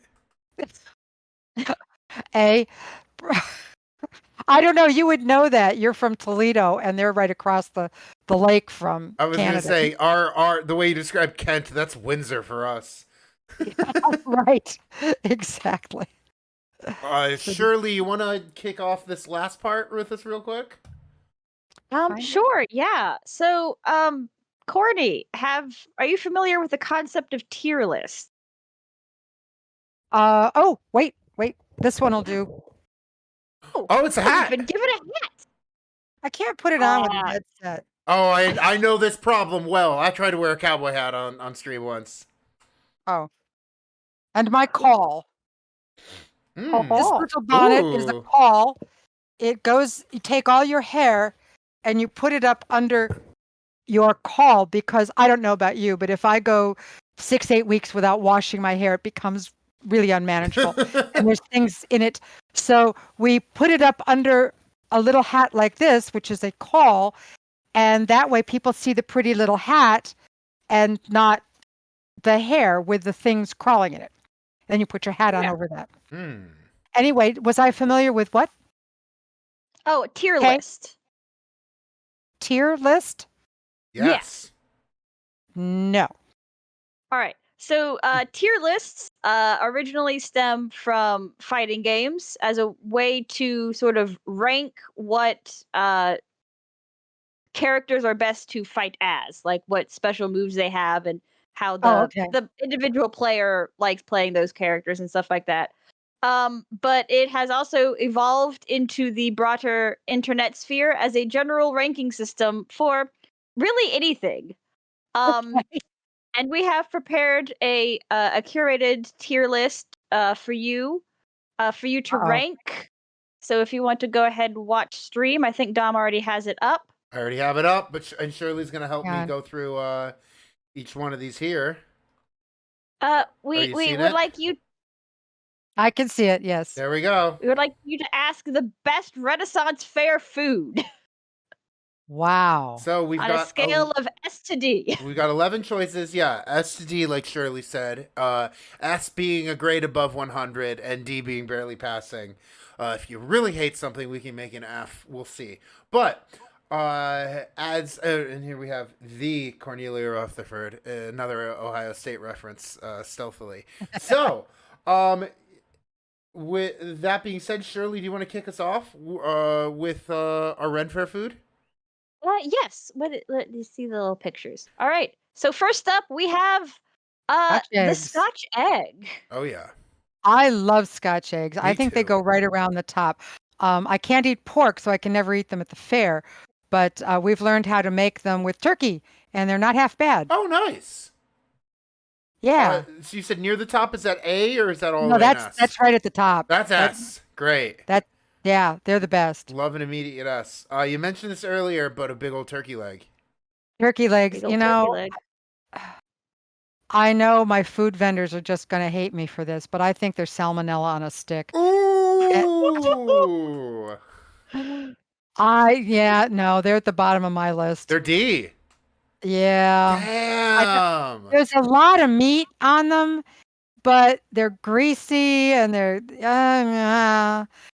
I don't know. You would know that. You're from Toledo, and they're right across the lake from I was Canada. gonna say, our the way you described Kent, that's Windsor for us. Right. Exactly. Shirley, you want to kick off this last part with us real quick? Sure. Yeah. So, Cornie, are you familiar with the concept of tier list? Oh, wait. This one will do. Oh, it's a hat. You've been given a hat. I can't put it on with a headset. Oh, I know this problem well. I tried to wear a cowboy hat on stream once. Oh. And my call. This little bonnet is a call. It goes, you take all your hair and you put it up under your call, because I don't know about you, but if I go 6-8 weeks without washing my hair, it becomes really unmanageable. And there's things in it. So we put it up under a little hat like this, which is a call. And that way people see the pretty little hat and not the hair with the things crawling in it. Then you put your hat on over that. Anyway, was I familiar with what? Oh, tier list. Tier list? Yes. No. All right. So tier lists originally stem from fighting games as a way to sort of rank what characters are best to fight as, like what special moves they have and how the individual player likes playing those characters and stuff like that. But it has also evolved into the broader internet sphere as a general ranking system for really anything. And we have prepared a curated tier list for you to rank. So if you want to go ahead and watch stream, I think Dom already has it up. I already have it up, and Shirley's going to help me go through each one of these here. We would like you. I can see it, yes. There we go. We would like you to ask the best Renaissance Faire food. Wow. So we've on got a scale of S to D. We've got 11 choices. Yeah, S to D, like Shirley said. S being a grade above 100, and D being barely passing. If you really hate something, we can make an F. We'll see. But and here we have the Cornelia Rutherford, another Ohio State reference, stealthily. So, with that being said, Shirley, do you want to kick us off with our Ren Fair food? Yes. Let me see the little pictures. All right. So first up, we have the Scotch egg. Oh yeah. I love Scotch eggs. I think too. they go right around the top. I can't eat pork, so I can never eat them at the fair. But we've learned how to make them with turkey, and they're not half bad. Oh, nice. Yeah. So you said near the top, is that A or is that all? No, that's right at the top. That's S. Great. Yeah, they're the best. Love an immediate S. You mentioned this earlier, but a big old turkey leg. Turkey legs, I know my food vendors are just going to hate me for this, but I think they're salmonella on a stick. Ooh. No, they're at the bottom of my list. They're D. Yeah. Damn. There's a lot of meat on them, but they're greasy and they're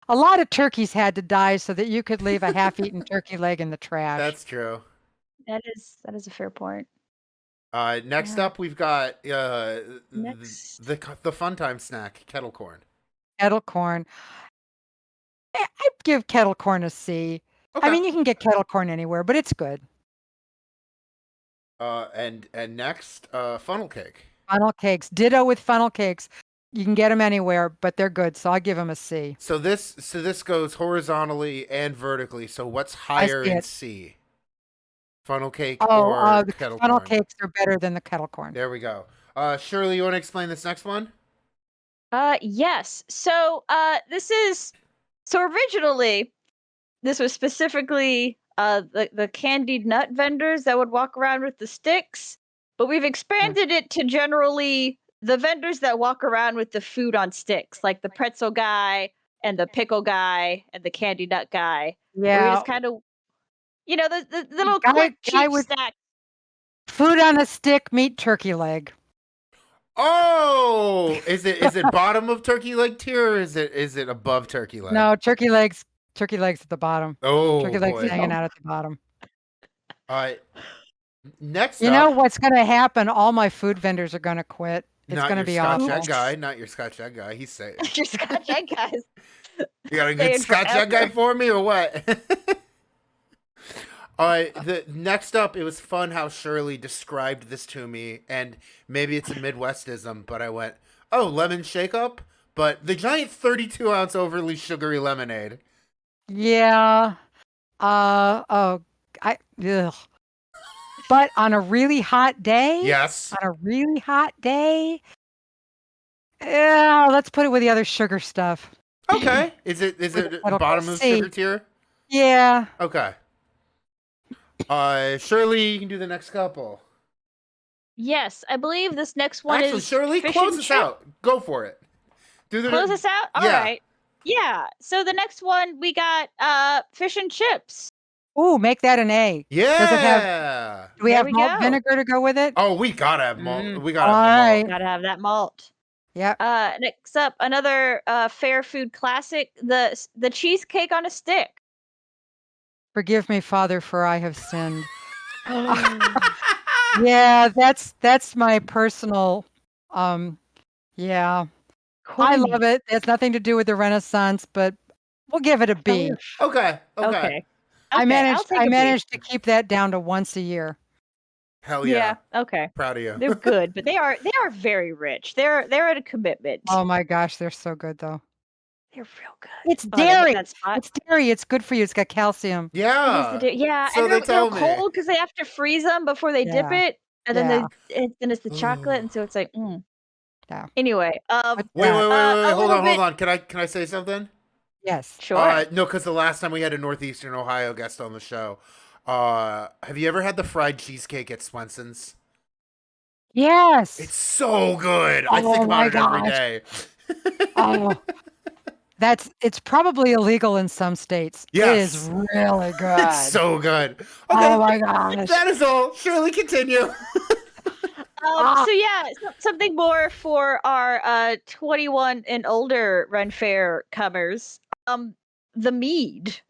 a lot of turkeys had to die so that you could leave a half-eaten turkey leg in the trash. That's true. That is a fair point. Next up, we've got the fun time snack, kettle corn. Kettle corn. I'd give kettle corn a C. Okay. I mean, you can get kettle corn anywhere, but it's good. And next, funnel cake. Funnel cakes. Ditto with funnel cakes. You can get them anywhere, but they're good, so I'll give them a C. So this goes horizontally and vertically. So what's higher in C? Funnel cake or the kettle funnel corn? cakes are better than the kettle corn. There we go. Shirley, you want to explain this next one? Yes. So originally this was specifically the candied nut vendors that would walk around with the sticks, but we've expanded it to generally the vendors that walk around with the food on sticks, like the pretzel guy and the pickle guy and the candy nut guy, where you Yeah, just kind of, the little guy quick guy cheap with snack. food on a stick, meat turkey leg. Oh, is it bottom of turkey leg tier, or is it above turkey leg? No, turkey legs at the bottom. Oh Turkey legs boy. hanging out at the bottom. All right. Next You up, know what's going to happen? All my food vendors are going to quit. It's not going to your be Scotch awful. egg guy. Not your Scotch egg guy. He's saying, Your Scotch egg guys. "You got a good Staying Scotch egg guy forever. for me, or what?" All right. The next up, it was fun how Shirley described this to me, and maybe it's a Midwestism, but I went, "Oh, lemon shake up," but the giant 32-ounce overly sugary lemonade. Yeah. Oh, ugh. But on a really hot day, Yes. yeah, let's put it with the other sugar stuff. Okay. Is it It'll bottom of see. sugar tier? Yeah. Okay. Shirley, you can do the next couple. Yes, I believe this next one Actually, is Shirley, fish close and us chip. out. Go for it. Do the Close us out? All Yeah. right. Yeah. So the next one we got fish and chips. Ooh, make that an A. Yeah. Does it have? Do we There have we malt go. vinegar to go with it? Oh, we gotta have malt. Mm. We gotta have the Alright. malt. Gotta have that malt. Yep. Next up, another Faire food classic, the cheesecake on a stick. Forgive me, Father, for I have sinned. Yeah, that's my personal. Yeah, I love it. It has nothing to do with the Renaissance, but we'll give it a B. Okay. Okay. I I'll managed. take I a B. managed to keep that down to once a year. Hell yeah. Yeah. Okay. Proud of you. They're good, but they are very rich. They're at a commitment. Oh my gosh, they're so good though. They're real good. It's Oh, they hit dairy. that spot. It's dairy. It's good for you. It's got calcium. It is Yeah. yeah, So and they they're told me. cold because they have to freeze them before they dip Yeah. it, and then Yeah. then it's the chocolate, Ooh. and so it's like, Yeah. Anyway, What's Wait, that? hold little bit- on. Can I say something? Yes. Sure. No, because the last time we had a Northeastern Ohio guest on the show, have you ever had the fried cheesecake at Swenson's? Yes. It's so good. I Oh think my about it every gosh. day. Oh, it's probably illegal in some states. It Yes. is really good. It's so good. Okay, Oh my gosh. that is all. Shirley, continue. So yeah, something more for our 21 and older Ren Fair comers. The mead.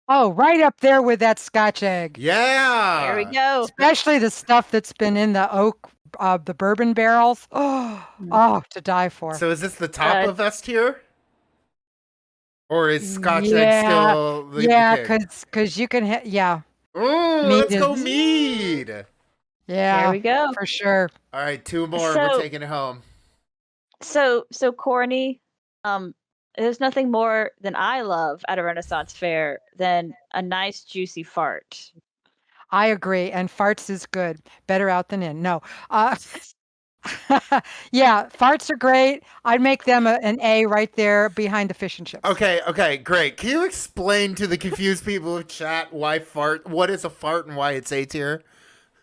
Oh, right up there with that Scotch egg. Yeah. There we go. Especially the stuff that's been in the oak, the bourbon barrels. Oh, to die for. So is this the top Uh, of S tier? Or is Scotch egg Yeah, still the yeah, king? because you can yeah, Ooh, Mead let's go is- mead. There yeah, we go. for sure. All right, two more. So- We're taking it home. So Cornie, there's nothing more than I love at a Renaissance fair than a nice juicy fart. I agree, and farts is good. Better out than in. No. Yeah, farts are great. I'd make them an A right there behind the fish and chips. Okay, great. Can you explain to the confused people of chat why fart? What is a fart and why it's A tier?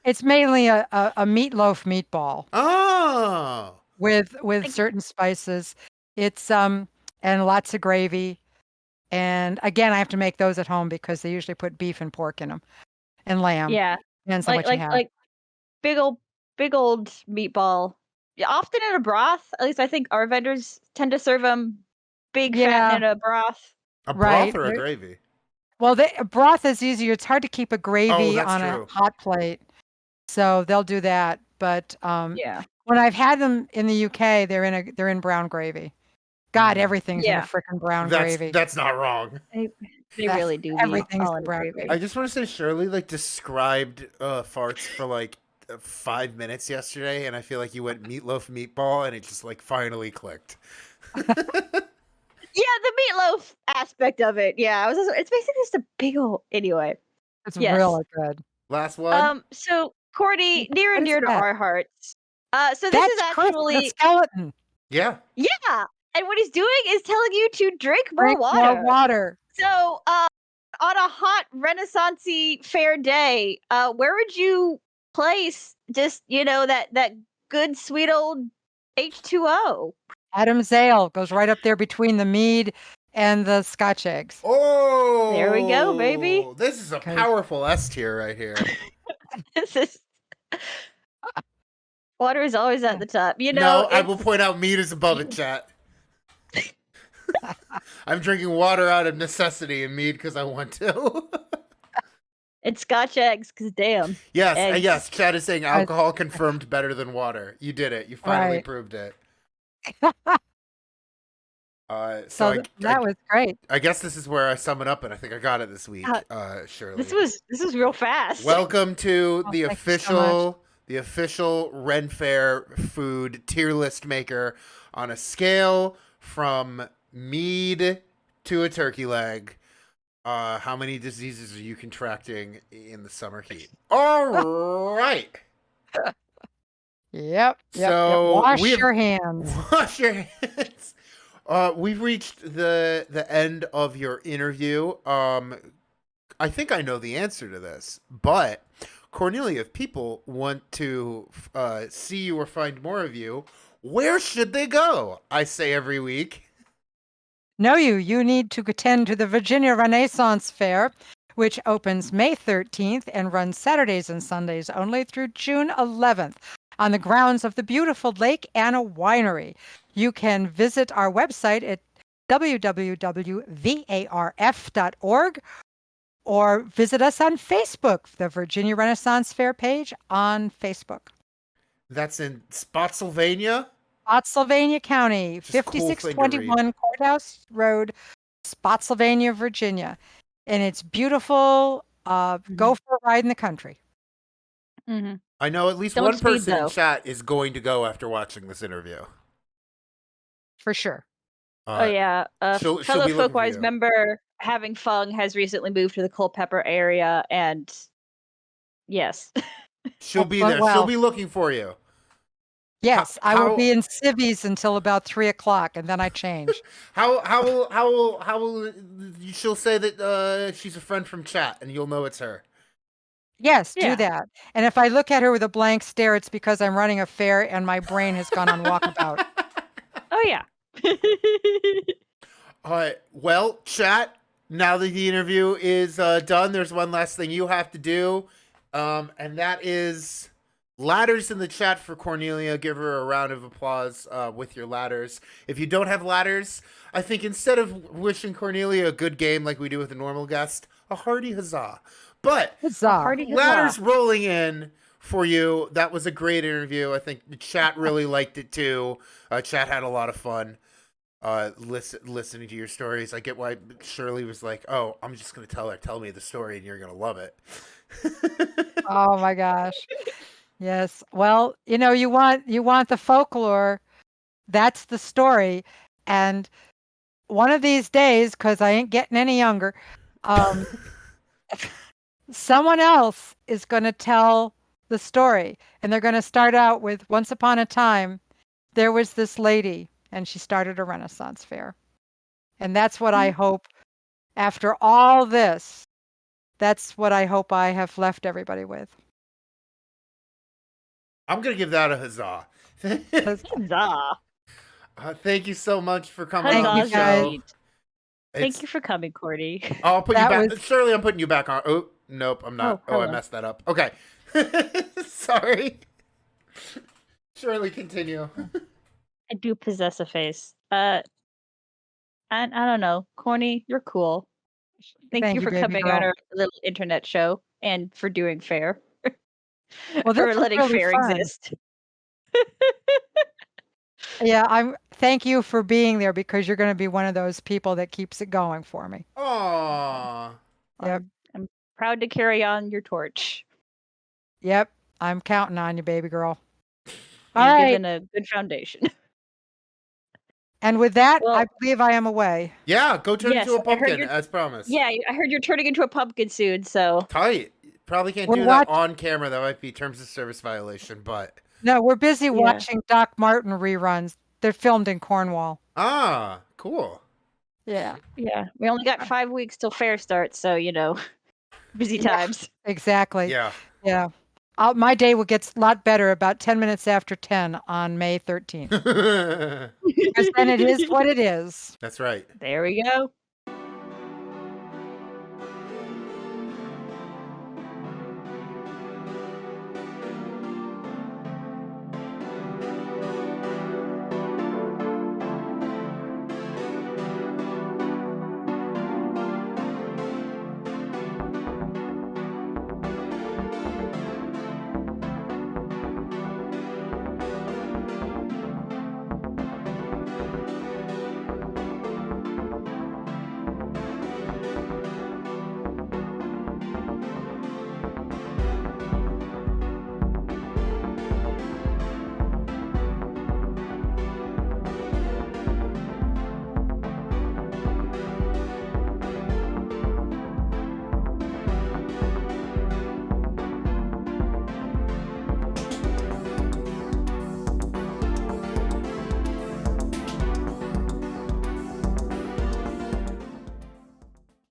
It's mainly a meatloaf meatball Oh, with certain spices. It's and lots of gravy. And again, I have to make those at home because they usually put beef and pork in them and lamb. Yeah, Depends on what you have. like big old meatball. Yeah, often in a broth. At least I think our vendors tend to serve them big Yeah. fat in a broth. a Right. broth or a gravy? Well, a broth is easier. It's hard to keep a gravy that's on true. a hot plate. So they'll do that. But Yeah, when I've had them in the UK, they're in brown gravy. God, everything's in a Yeah. frickin' brown That's gravy. that's not wrong. they That's- really do. everything's all in in brown gravy. I just want to say Shirley described farts for 5 minutes yesterday, and I feel like you went meatloaf meatball, and it just finally clicked. Yeah, the meatloaf aspect of it. Yeah, it's basically just a big old. Anyway, It's yes. really good. Last one. So Cordy, near What and is dear to that? our hearts. So this That's is Chris, actually the skeleton. Yeah. yeah, and what he's doing is telling you to drink more Drink water. more water. So, on a hot Renaissance fair day, where would you place just that good, sweet old H2O. Adam's Ale goes right up there between the mead and the Scotch eggs. Oh, There we go, baby. This is a Okay. powerful S tier right here. This is water is always at the top. You No, know, I will point out mead is above it, chat. I'm drinking water out of necessity and mead because I want to. it's Scotch eggs, because damn. Yes, Eggs. yes. Chat is saying alcohol confirmed better than water. You did it. You finally Right. proved it. So that was great. I guess this is where I sum it up, and I think I got it this week, Shirley. This was real fast. Welcome to the thank you so official Ren Fair food tier list maker on a scale from mead to a turkey leg. How many diseases are you contracting in the summer heat? All right. Yep. So Wash your hands. Wash your hands. We've reached the end of your interview. I think I know the answer to this, but Cornelia, if people want to see you or find more of you, where should they go? I say every week. No, you need to attend to the Virginia Renaissance Fair, which opens May 13th and runs Saturdays and Sundays only through June 11th on the grounds of the beautiful Lake Anna Winery. You can visit our website at www.varf.org or visit us on Facebook, the Virginia Renaissance Fair page on Facebook. That's in Spotsylvania. Spotsylvania County, Just a cool thing to 5621 Courthouse Road, Spotsylvania, Virginia. And it's beautiful. Go for a ride in the country. Mm-hmm. I know at least Don't one speed, person in though. chat is going to go after watching this interview. For sure. Oh yeah, she'll fellow be looking for Folkwise you. member Having Fung has recently moved to the Culpeper area, and yes, She'll be Excellent. there. Well, She'll be looking for you. Yes, I how- will be in civvies until about 3:00, and then I change. How will she'll say that she's a friend from chat and you'll know it's her. Yes, Yeah. do that. And if I look at her with a blank stare, it's because I'm running a fair and my brain has gone on walkabout. oh yeah. All right. Well, chat, now that the interview is done, there's one last thing you have to do. And that is ladders in the chat for Cornelia. Give her a round of applause with your ladders. If you don't have ladders, I think instead of wishing Cornelia a good game like we do with a normal guest, a hearty huzzah. But Huzzah. Party huzzah. ladders rolling in for you. That was a great interview. I think the chat really liked it too. Chat had a lot of fun listening to your stories. I get why Shirley was like, "Oh, I'm just gonna tell me the story, and you're gonna love it." Oh my gosh. Yes. Well, you want the folklore. That's the story. And one of these days, because I ain't getting any younger, someone else is going to tell the story. And they're going to start out with once upon a time, there was this lady and she started a Renaissance fair. And that's what I hope after all this, that's what I hope I have left everybody with. I'm gonna give that a huzzah. Huzzah. Thank you so much for coming on the Thank you, guys. show. Indeed. Thank you for coming, Cordy. I'll put you That back. was- Shirley, I'm putting you back on. Oh, nope, I'm not. Oh, I hello. messed that up. Okay. Sorry. Shirley, continue. I do possess a face. I don't know, Corny, you're cool. Thank you for baby coming girl. on our little internet show and for doing Faire. Well, for this was letting really Faire fun. exist. Yeah, thank you for being there because you're going to be one of those people that keeps it going for me. Aww. Yep. I'm proud to carry on your torch. Yep. I'm counting on you, baby girl. All You've right. given a good foundation. And with that, Well- I believe I am away. Yeah, go turn Yes, into a I heard pumpkin you're- as promised. Yeah, I heard you're turning into a pumpkin soon, so Tight. Probably can't We're do that on camera. That might be terms of service violation, but No, we're busy Yeah. watching Doc Martin reruns. They're filmed in Cornwall. cool. Yeah, yeah, we only got 5 weeks till Faire starts, so busy Yeah. times. exactly. Yeah. Yeah. my day will get a lot better about 10 minutes after 10 on May 13th. Because then it is what it is. That's right. There we go.